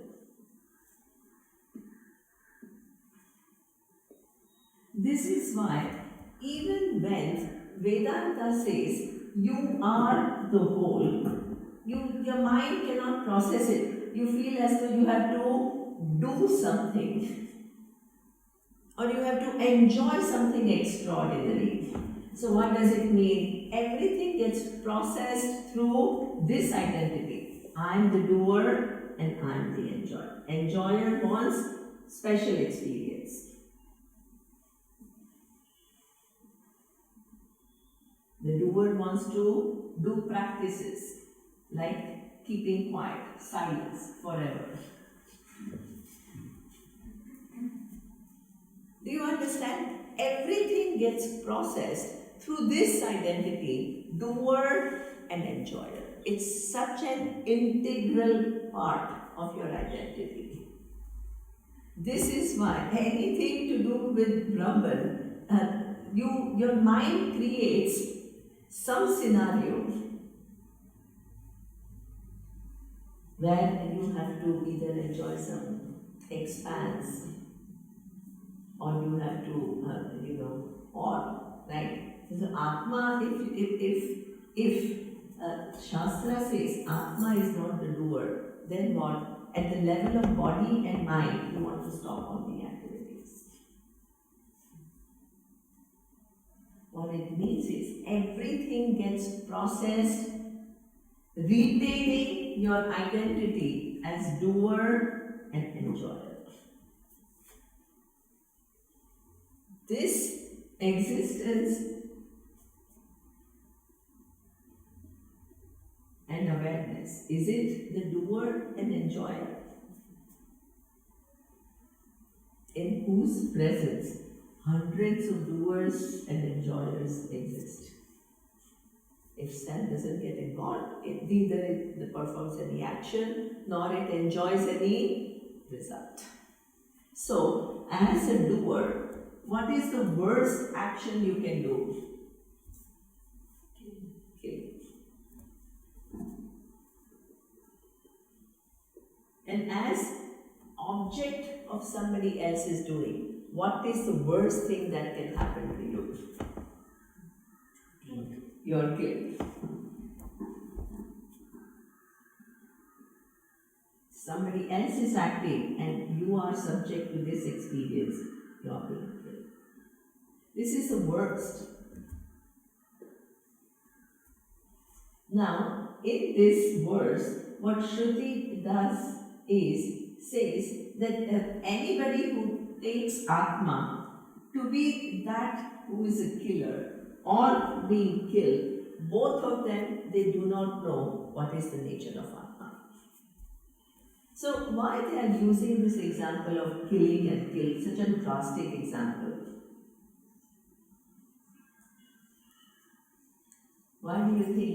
This is why even when Vedanta says you are the whole, your mind cannot process it. You feel as though you have to do something, or you have to enjoy something extraordinary. So what does it mean? Everything gets processed through this identity. I am the doer and I am the enjoyer. Enjoyer wants special experience. The doer wants to do practices like keeping quiet, silence forever. Do you understand? Everything gets processed through this identity, doer and enjoyer. It's such an integral part of your identity. This is why anything to do with Brahman, your mind creates some scenario where you have to either enjoy some expanse, or you have to, right? So Atma, if Shastra says Atma is not the doer, then what? At the level of body and mind, you want to stop all the activities. What it means is everything gets processed, retaining your identity as doer and enjoyer. This existence and awareness, is it the doer and enjoyer in whose presence hundreds of doers and enjoyers exist? If self doesn't get involved, neither it performs any action nor it enjoys any result. So, as a doer, what is the worst action you can do? Kill. And as object of somebody else's doing, what is the worst thing that can happen to you? You're killed. Somebody else is acting and you are subject to this experience, you are being killed. This is the worst. Now, in this verse, what Shruti does is, says that anybody who takes Atma to be that who is a killer or being killed, both of them, they do not know what is the nature of Atma. So why they are using this example of killing and kill, such a drastic example? Why do you think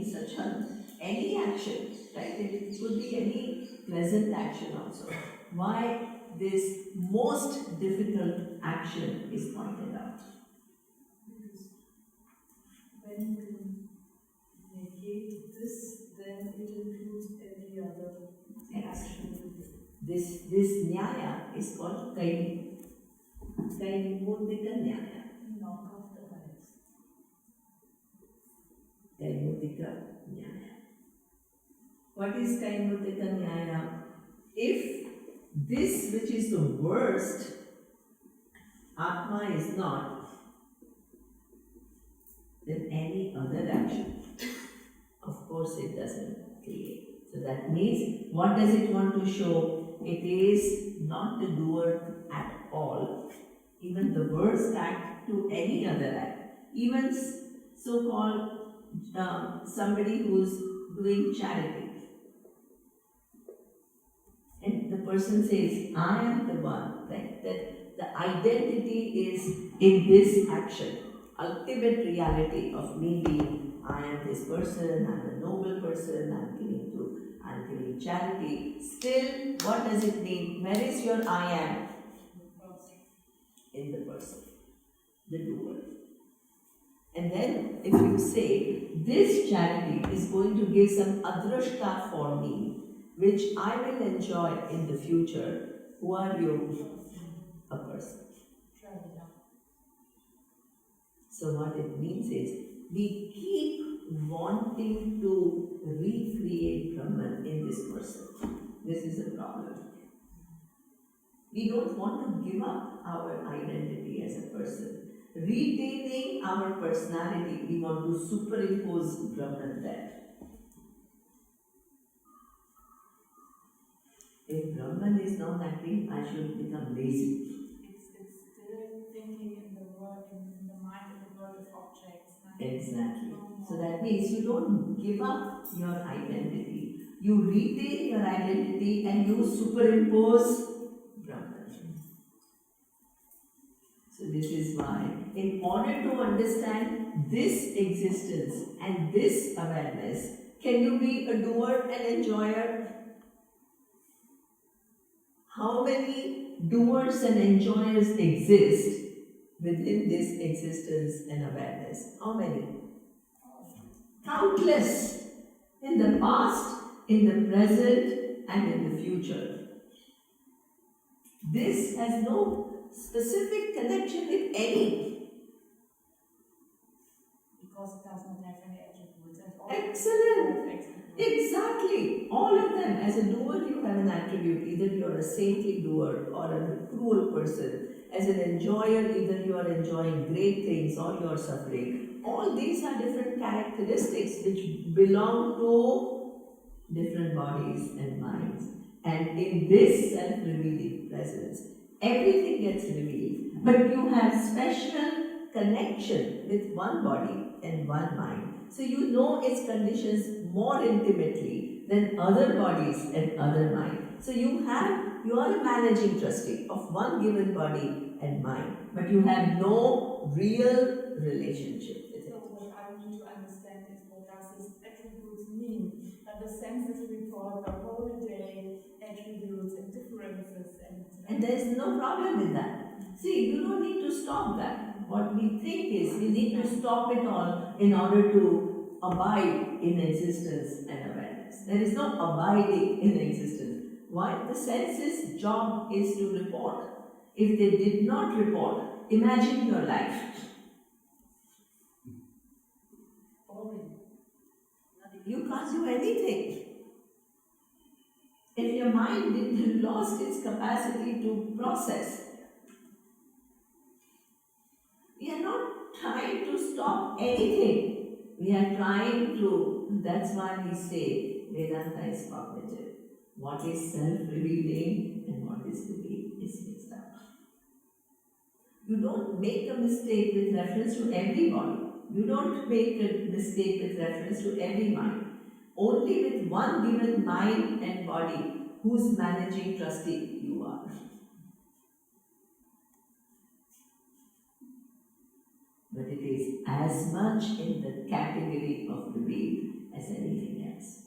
any action, right? It could be any pleasant action also. Why this most difficult action is pointed out? Because when you negate this, then it includes every other action. This nyaya is called Kaimudika nyaya. Knock off the heads. Kaimudika nyaya. What is Kaimudika nyaya? If this which is the worst, Atma is not, then any other action, of course, it doesn't create. So that means, what does it want to show? It is not the doer at all. Even the worst act to any other act. Even so-called somebody who's doing charity. And the person says, I am the one, right? That the identity is in this action. Ultimate reality of me being, I am this person, I'm a noble person, I'm giving charity. Still, what does it mean? Where is your I am? In the person, the doer. And then, if you say, this charity is going to give some adrashta for me, which I will enjoy in the future, who are you? A person. So what it means is, we keep wanting to recreate Brahman in this person. This is a problem. We don't want to give up our identity as a person. Retaining our personality, we want to superimpose Brahman there. If Brahman is not acting, I should become lazy. It's still thinking in the world, in the mind, in the world of objects. Exactly. So that means you don't give up your identity. You retain your identity and you superimpose Brahman. So this is why, in order to understand this existence and this awareness, can you be a doer and enjoyer? How many doers and enjoyers exist within this existence and awareness? How many? Countless. In the past, in the present, and in the future. This has no specific connection with any. Because it does not have any attributes. And all Excellent. have attributes. Exactly. All of them. As a doer, you have an attribute. Either you are a saintly doer or a cruel person. As an enjoyer, either you are enjoying great things or you are suffering. All these are different characteristics which belong to different bodies and minds. And in this self-revealing presence, everything gets revealed. But you have special connection with one body and one mind. So you know its conditions more intimately than other bodies and other minds. So you are a managing trustee of one given body and mind, but you have no real relationship with So it. what I need to understand is what does these attributes mean? That the senses report the whole day attributes and differences And there is no problem with that. See, you don't need to stop that. What we think is we need to stop it all in order to abide in existence and awareness. There is no abiding in existence. Why? The senses' job is to report. If they did not report, imagine your life. boring. You can't do anything. If your mind lost its capacity to process, we are not trying to stop anything. We are trying to, that's why we say Vedanta is cognitive. What is self-revealing and what is revealed is mixed up. You don't make a mistake with reference to every body. You don't make a mistake with reference to every mind. Only with one given mind and body whose managing trustee you are. But it is as much in the category of revealed as anything else.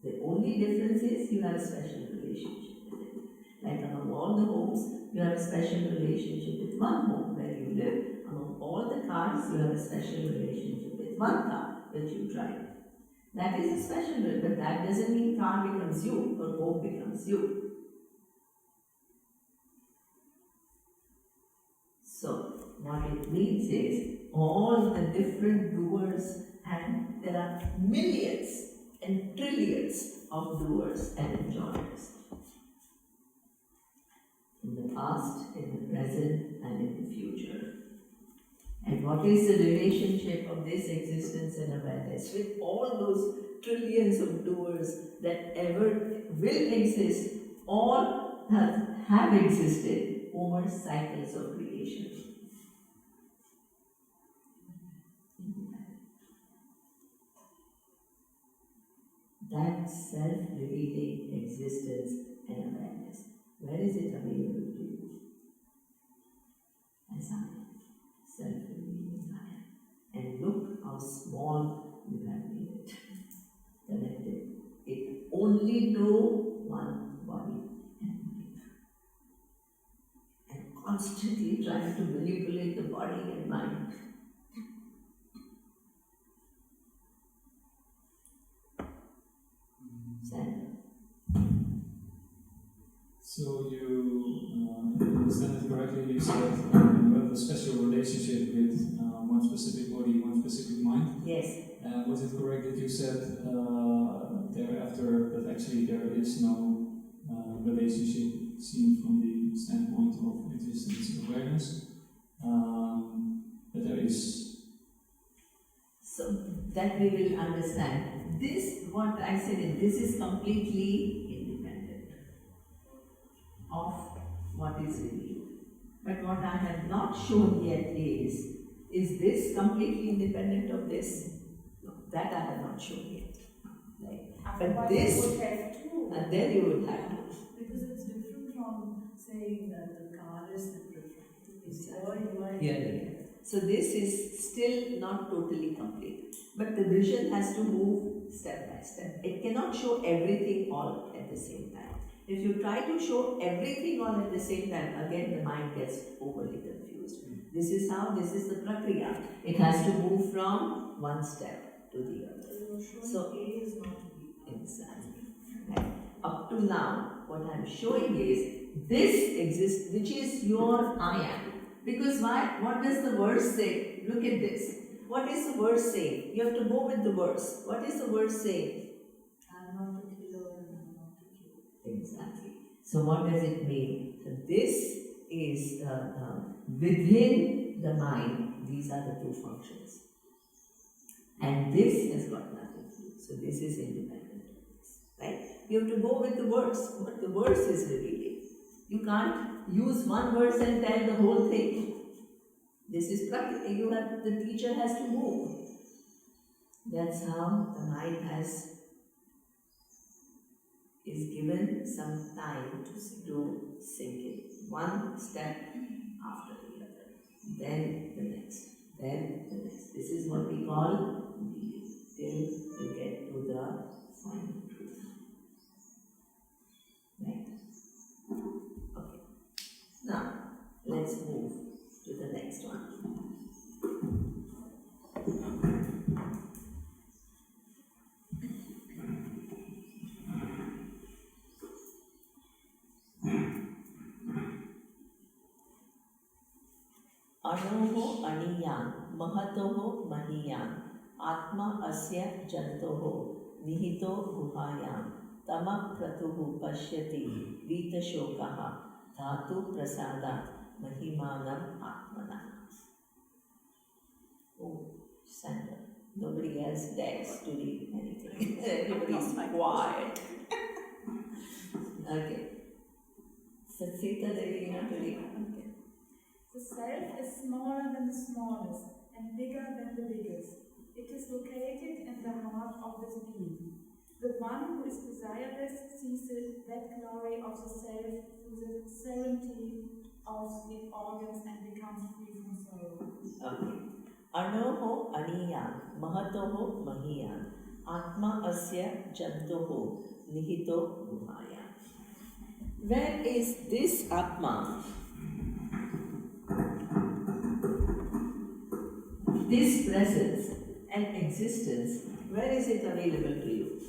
The only difference is you have a special relationship with it. Like among all the homes, you have a special relationship with one home where you live. Among all the cars, you have a special relationship with one car that you drive. That is a special, but that doesn't mean car becomes you or home becomes you. What it means is all the different doers, and there are millions and trillions of doers and enjoyers. In the past, in the present, and in the future. And what is the relationship of this existence and awareness with all those trillions of doers that ever will exist, all have existed over cycles of creation? That self-revealing existence and awareness, where is it available to you? As I am, self-revealing I am. And look how small you have made it, connected. It only know one body and mind. And constantly trying to manipulate the body and mind. So you understand it correctly, you said you have a special relationship with one specific body, one specific mind. Yes. Was it correct that you said thereafter that actually there is no relationship seen from the standpoint of existence awareness? That there is. So that we will understand. This, what I said, this is completely independent of what is revealed. But what I have not shown yet is this completely independent of this? No, that I have not shown yet. Right? But Otherwise this, you would have to. and then you would have to. Because it's different from saying that the car is separate. It's Exactly. Yeah. So this is still not totally complete. But the vision has to move step by step. It cannot show everything all at the same time. If you try to show everything all at the same time, again the mind gets overly confused. This is the prakriya. It has to move from one step to the other. So A is not B. exactly. Right. Up to now, what I am showing is this exists, which is your I am. Because why? What does the verse say? Look at this. What is the verse saying? You have to go with the verse. What is the verse saying? I am not the killer and I am not the killer. Exactly. So what does it mean? So this is within the mind. These are the two functions. And this has got nothing to do. So this is independent of this. Right? You have to go with the verse. What the verse is revealing. You can't use one verse and tell the whole thing. This is practical. The teacher has to move. That's how the mind is given some time to sink in. One step after the other. Then the next. Then the next. This is what we call reading. Till you get to the final truth. Right? Okay. Now, let's move to the next one. Anoho aniyan, mahatoho mahiyan, atma asya jantoho, nihito guhayam, tamak kratuhu pashyati, vita shokaha, dhatu prasada, mahimanam atmana. Oh, Sandra, nobody else dares to read anything. Everybody's quiet. Okay. Satsita Devi, you want to read? Okay. The self is smaller than the smallest and bigger than the biggest. It is located in the heart of this being. The one who is desireless sees that glory of the self through the serenity of its organs and becomes free from sorrow. Okay. Anoho aniyan, mahatoho mahiyan, atma asya jantoho, nihito guhaya. Where is this Atma? This presence and existence, where is it available to you?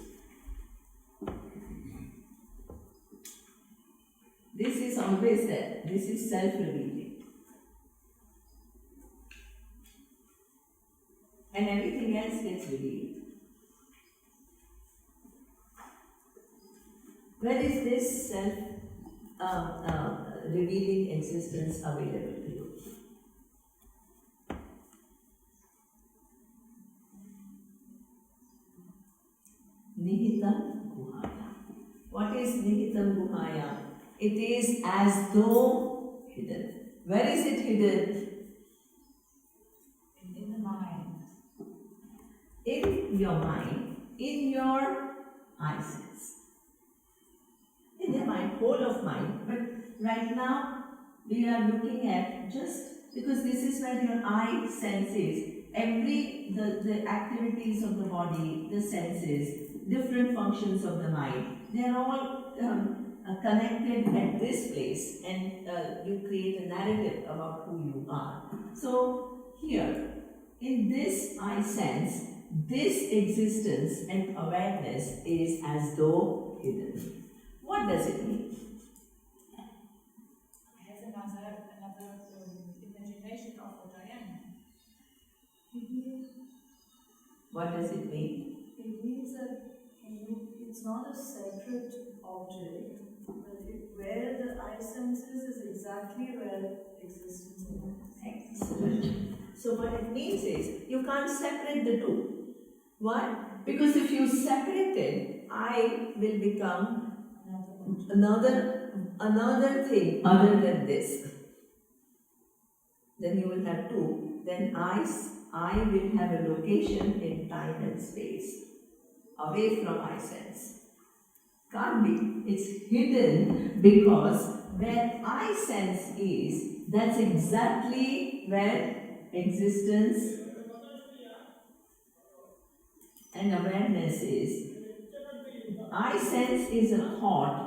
This is always there. This is self-revealing. Where is this self revealing existence available to you? Nihitam Guhaya. What is Nihitam Guhaya? It is as though hidden. Where is it hidden? In the mind. In your mind, in your eye sense. In your mind, whole of mind. But right now, we are looking at just because this is where your eye senses. The activities of the body, the senses, different functions of the mind, they are all connected at this place, and you create a narrative about who you are. So here, in this I sense, this existence and awareness is as though hidden. What does it mean? I have another imagination of what I am. What does it mean? It means that it's not a separate object, but where the I senses is exactly where existence is. Excellent. So what it means is, you can't separate the two. Why? Because if you separate it, I will become another thing other than this. Then you will have two. Then I will have a location in time and space, away from I sense. Can't be. It's hidden because where I sense is, that's exactly where existence and awareness is. I sense is a thought.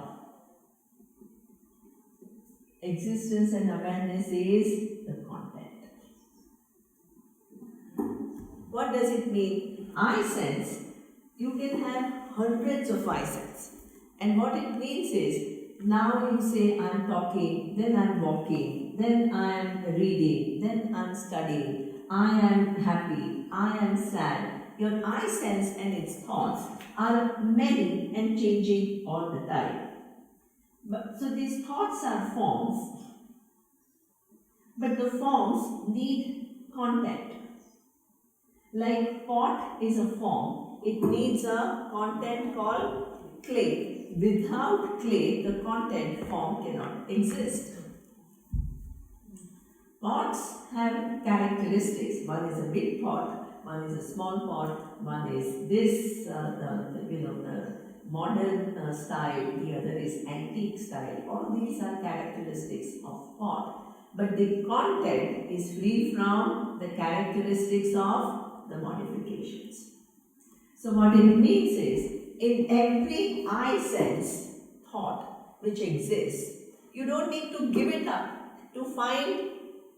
Existence and awareness is the content. What does it mean? I sense, you can have hundreds of I sense. And what it means is, now you say I'm talking, then I'm walking, then I'm reading, then I'm studying, I am happy, I am sad. Your I sense and its thoughts are many and changing all the time. So these thoughts are forms, but the forms need content. Like pot is a form, it needs a content called clay. Without clay, the content form cannot exist. Pots have characteristics. One is a big pot, one is a small pot, one is this, the modern style, the other is antique style. All these are characteristics of pot. But the content is free from the characteristics of the modifications. So what it means is, in every I sense thought which exists, you don't need to give it up to find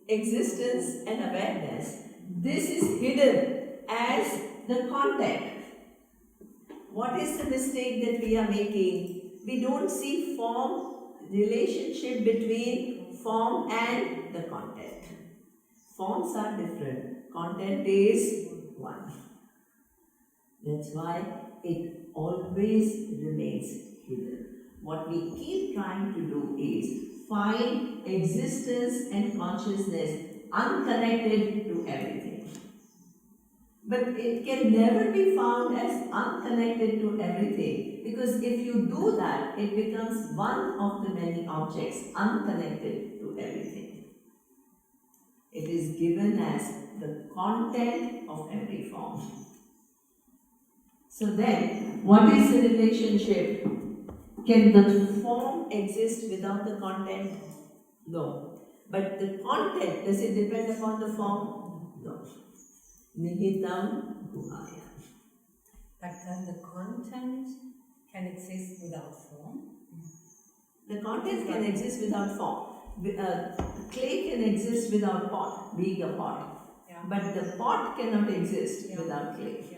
existence and awareness. This is hidden as the content. What is the mistake that we are making? We don't see form, relationship between form and the content. Forms are different, content is one. That's why it always remains hidden. What we keep trying to do is find existence and consciousness unconnected to everything. But it can never be found as unconnected to everything, because if you do that, it becomes one of the many objects unconnected to everything. It is given as the content of every form. So then, what is the relationship? Can the form exist without the content? No. But the content, does it depend upon the form? No. Nihitam Guhaya. But then the content can exist without form? The content can exist without form. Clay can exist without pot, being a pot. Yeah. But the pot cannot exist Yeah. without clay. Yeah.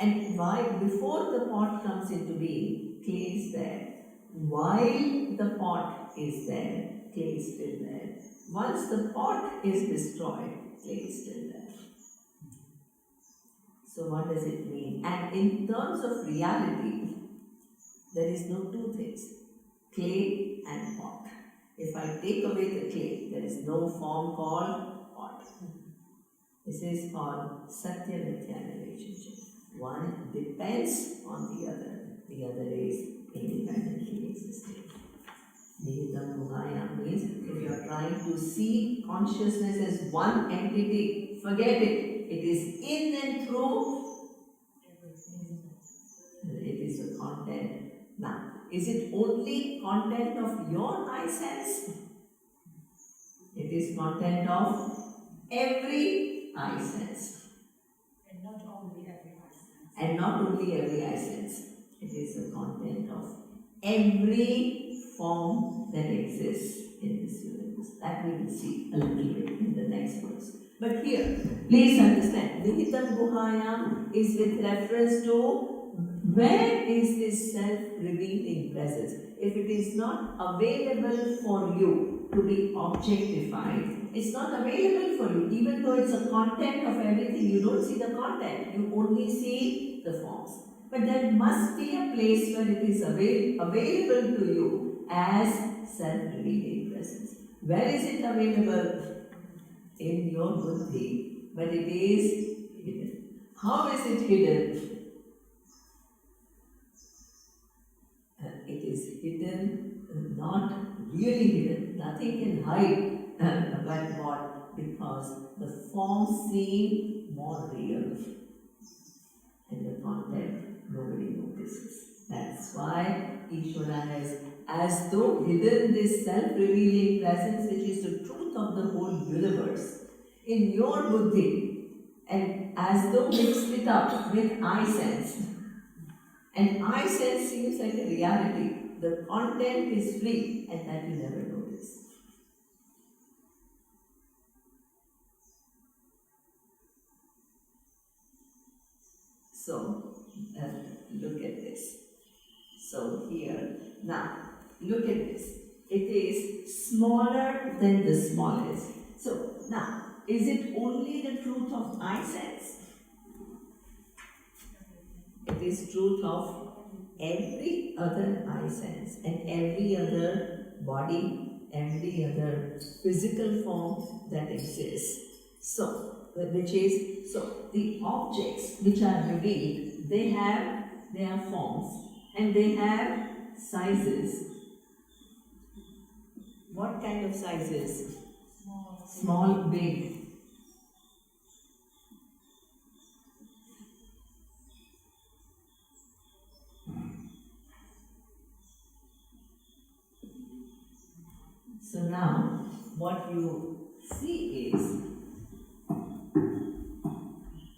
And why, before the pot comes into being, clay is there. While the pot is there, clay is still there. Once the pot is destroyed, clay is still there. So what does it mean? And in terms of reality, There is no two things, clay and pot. If I take away the clay, there is no form called pot. This is called Satya Mithya relationship. One depends on the other is independently existing. Nihitam Guhayam means if you are trying to see consciousness as one entity, forget it. It is in and through. It is the content. Now, is it only content of your eye sense? It is content of every eye sense. And not only every person. And not only every eye sense. It is the content of every form that exists in this universe. That we will see a little bit in the next verse. But here, please understand, Nihitam Guhayam is with reference to where is this self-revealing presence. If it is not available for you to be objectified, it's not available for you. Even though it's a content of everything, you don't see the content, you only see the forms. But there must be a place where it is available to you as self-revealing presence. Where is it available? In your buddhi, but it is hidden. How is it hidden? It is hidden, not really hidden. Nothing can hide but what? Because the forms seem more real and the content nobody notices. That's why Ishvara has as though hidden this self-revealing presence which is the truth of the whole universe in your buddhi, and as though mixed it up with eye sense. And eye sense seems like a reality. The content is free and that you never notice. So, look at this. So here, now, look at this. It is smaller than the smallest. So, now, is it only the truth of eye sense? It is truth of every other eye sense and every other body, every other physical form that exists. So, the objects which are revealed, they have forms and they have sizes. What kind of sizes? Small, big. So now, what you see is,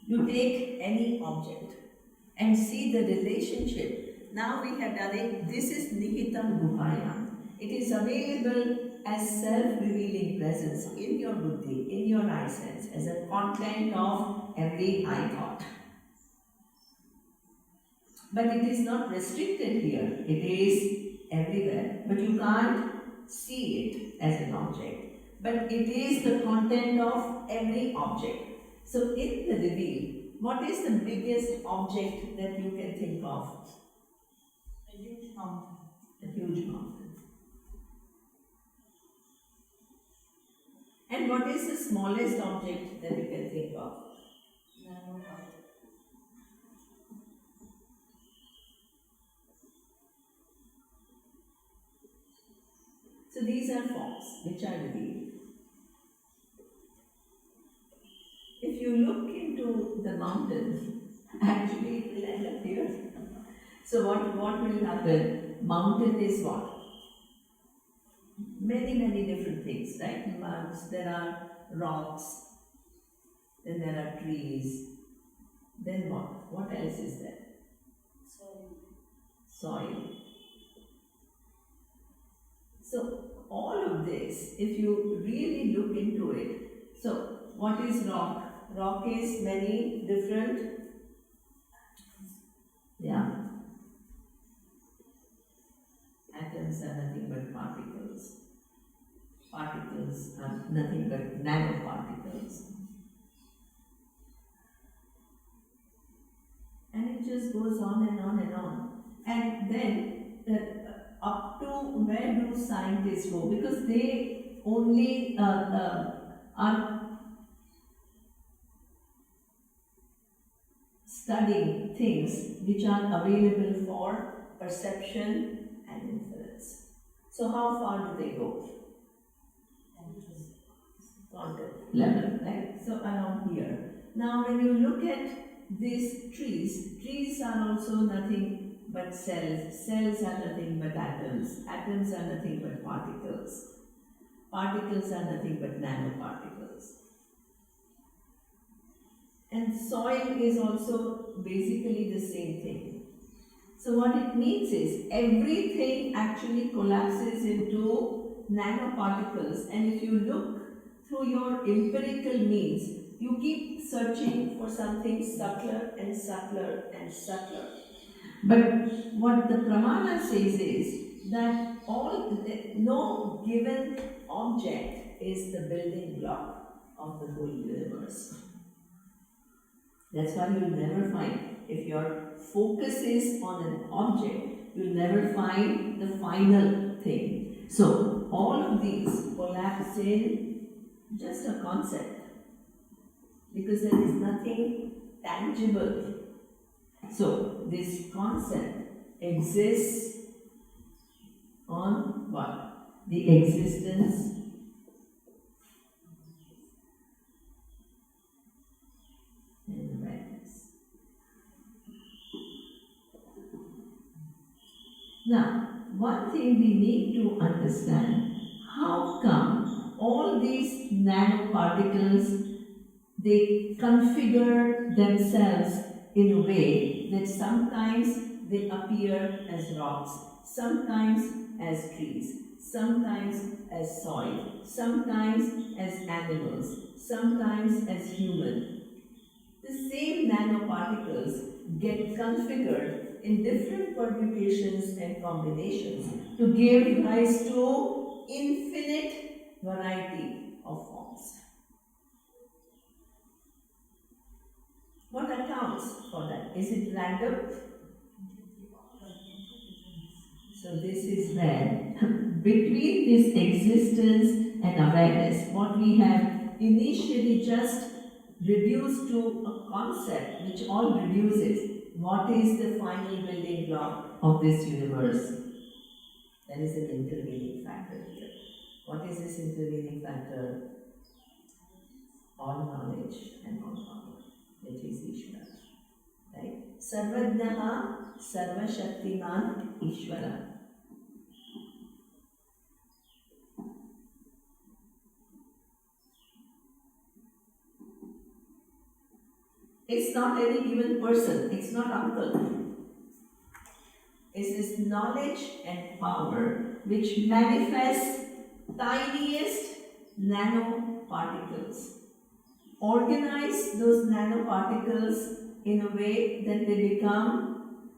you take any object and see the relationship. Now we have done it. This is Nihitam Guhayam. It is available as self-revealing presence in your buddhi, in your eye sense, as a content of every eye thought. But it is not restricted here. It is everywhere. But you can't see it as an object. But it is the content of every object. So in the reveal, what is the biggest object that you can think of? A huge mountain. A huge mountain. And what is the smallest object that you can think of? Nano particle. So these are forms which are revealed. If you look into the mountain, actually it will end up here. So what will happen? Mountain is what? Many different things, right? There are rocks, then there are trees, then what? What else is there? Soil. So all of this, if you really look into it, so what is rock? Rock is many different, atoms are nothing but particles. Particles are nothing but nanoparticles. And it just goes on and on and on. And then scientists go, because they only are studying things which are available for perception and inference. So how far do they go? Quantum level, right? So around here. Now when you look at these trees are also nothing but cells. Cells are nothing but atoms. Atoms are nothing but particles. Particles are nothing but nanoparticles. And soil is also basically the same thing. So what it means is everything actually collapses into nanoparticles, and if you look through your empirical means, you keep searching for something subtler and subtler and subtler. But what the Pramana says is that no given object is the building block of the whole universe. That's why you'll never find, if your focus is on an object, you'll never find the final thing. So all of these collapse in just a concept, because there is nothing tangible. So this concept exists on what? The existence and awareness. Now, one thing we need to understand, how come all these nanoparticles, they configure themselves in a way that sometimes they appear as rocks, sometimes as trees, sometimes as soil, sometimes as animals, sometimes as human. The same nanoparticles get configured in different permutations and combinations to give rise to infinite variety of forms. What accounts for that? Is it random? So this is where, between this existence and awareness, what we have initially just reduced to a concept which all reduces, what is the final building block of this universe? There is an intervening factor here. What is this intervening factor? All knowledge and all power, which is Ishvara. Right? Sarvajnaha Sarvashaktiman Ishvara. It's not any given person, it's not uncle. It's this knowledge and power which manifests tiniest nanoparticles. Organize those nanoparticles in a way that they become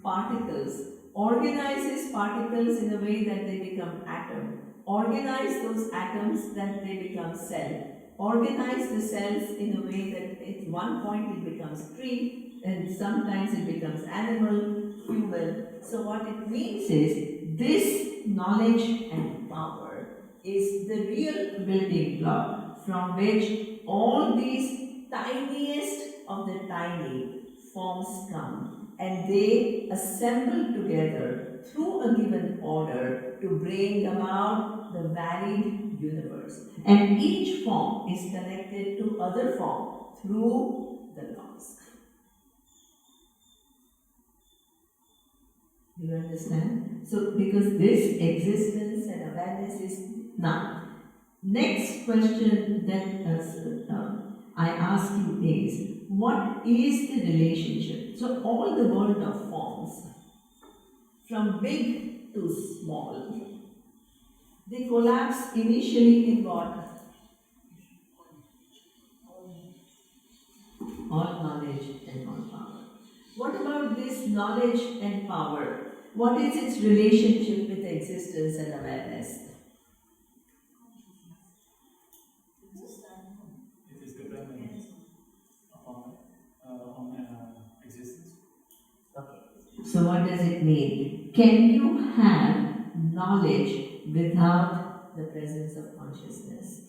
particles. Organize these particles in a way that they become atom. Organize those atoms that they become cell. Organize the cells in a way that at one point it becomes tree, and sometimes it becomes animal, human. So what it means is this knowledge and power is the real building block from which all these tiniest of the tiny forms come, and they assemble together through a given order to bring about the varied universe. And each form is connected to other form through the laws. Do you understand? So, because this existence and awareness is now. Next question that I ask you is, what is the relationship? So, all the world of forms, from big to small, they collapse initially in what? All knowledge and all power. What about this knowledge and power? What is its relationship with existence and awareness? It is dependent on existence. Okay. So what does it mean? Can you have knowledge without the presence of consciousness?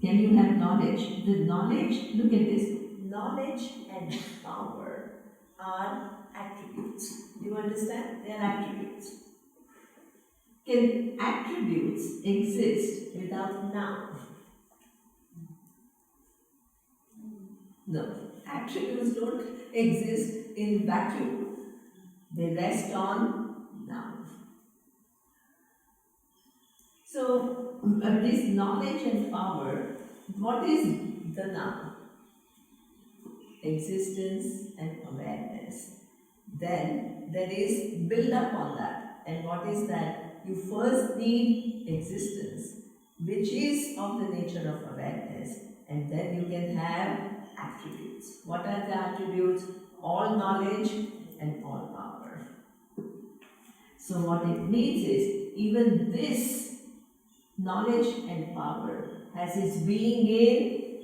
Can you have knowledge? The knowledge, look at this, knowledge and power are attributes. Do you understand? They are attributes. Can attributes exist without noun? No. Attributes don't exist in vacuum. They rest on noun. So, this knowledge and power, what is the noun? Existence and awareness. Then there is build up on that. And what is that? You first need existence, which is of the nature of awareness, and then you can have attributes. What are the attributes? All knowledge and all power. So what it means is, even this knowledge and power has its being in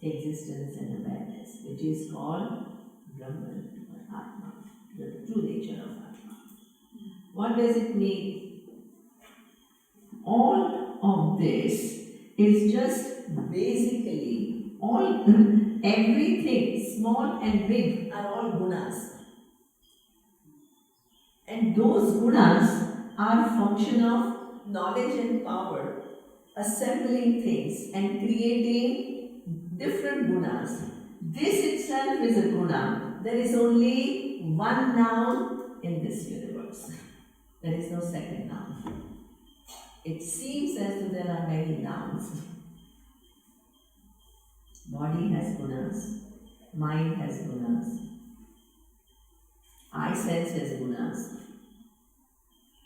existence and awareness, which is called Brahman or Atma, the true nature of Atma. What does it mean? All of this is just basically everything, small and big, are all gunas. And those gunas are a function of knowledge and power, assembling things and creating different gunas. This itself is a guna. There is only one noun in this universe. There is no second noun. It seems as though there are many nouns. Body has gunas, mind has gunas, eye sense has gunas.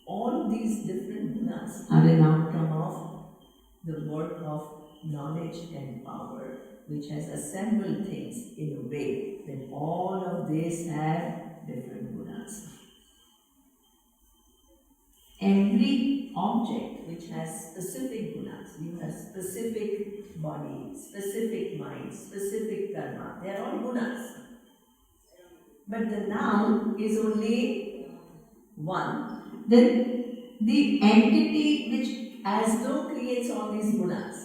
All these different gunas are an outcome of the work of knowledge and power, which has assembled things in a way that all of these have different gunas. Every object which has specific gunas, you have specific body, specific mind, specific karma, they are all gunas. But the noun is only one. Then the entity which as though creates all these gunas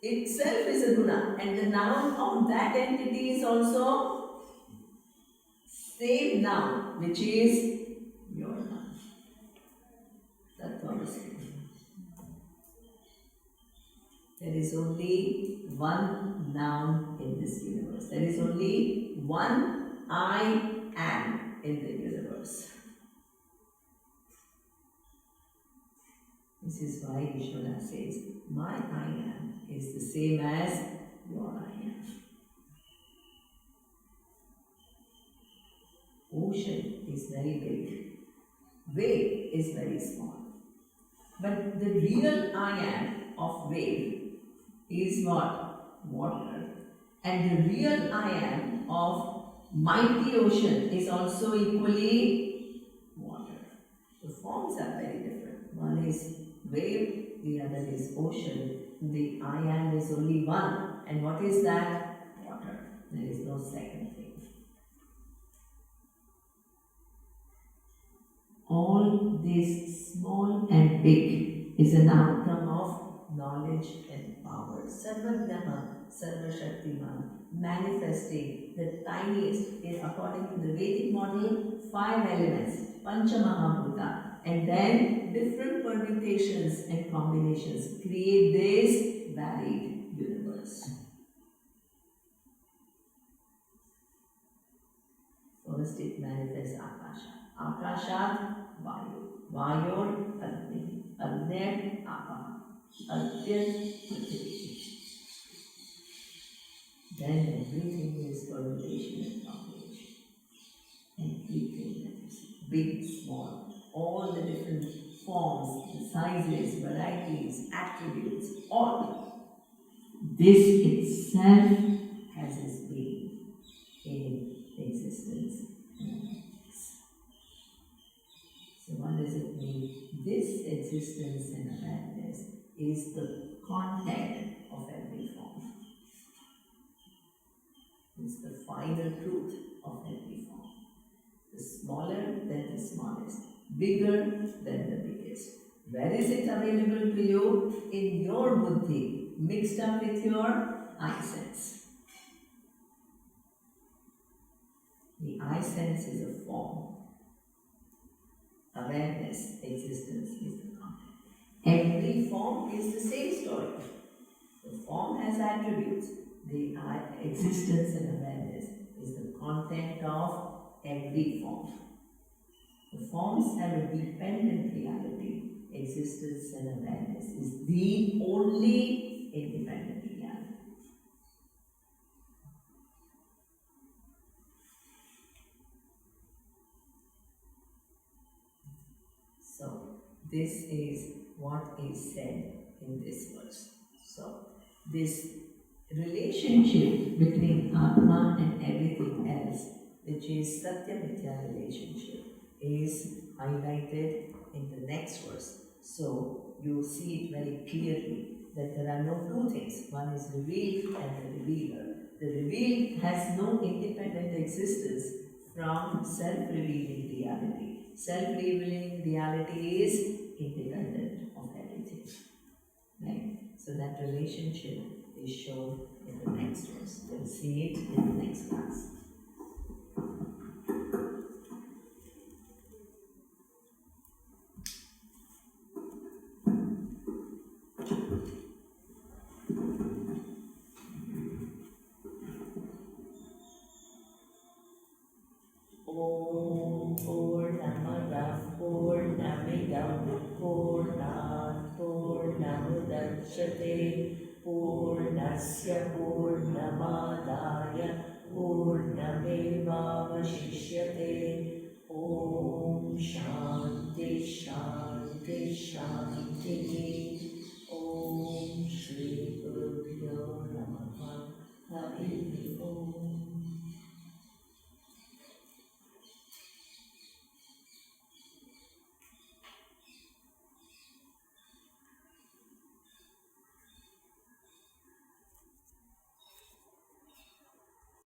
itself is a guna, and the noun of that entity is also same noun, which is your noun. There is only one noun in this universe. There is only one I am in the universe. This is why Vishwanath says, my I am is the same as your I am. Ocean is very big. Wave is very small. But the real I am of wave is what? Water. And the real I am of mighty ocean is also equally water. The forms are very different. One is wave, the other is ocean. The I am is only one. And what is that? Water. There is no second thing. All this small and big is an outcome of knowledge and power. Sarvagnaha, Sarvashaktiman, manifesting the tiniest, according to the Vedic model, 5 elements, Panchamahabhuta, and then different permutations and combinations create this varied universe. First it manifests Akasha. Akashat Vayu. Vayor Agni. Agni Apa. Agni Prithvi. Then everything is permutation and combination. Everything that is big, small, all the different forms, the sizes, varieties, attributes, all. This itself has its being in existence. So what does it mean? This existence and awareness is the content of every form. It's the final truth of every form. The smaller than the smallest, bigger than the biggest. Where is it available to you? In your buddhi, mixed up with your eye sense. The eye sense is a form. Awareness, existence is the content. Every form is the same story. The form has attributes. The existence and awareness is the content of every form. The forms have a dependent reality. Existence and awareness is the only independent reality. So, this is what is said in this verse. So, this relationship between Atma and everything else, which is Satya Mithya relationship, is highlighted in the next verse. So, you see it very clearly that there are no two things. One is revealed and the revealer. The revealed has no independent existence from self-revealing reality. Self-revealing reality is independent of everything. Right? So that relationship is shown in the next verse. We'll see it in the next class. Om Purnamada Purnamidam Purnat Purnamudachyate Purnasya Purnamadaya Purnamevavashishyate. Om Shanti Shanti Shanti.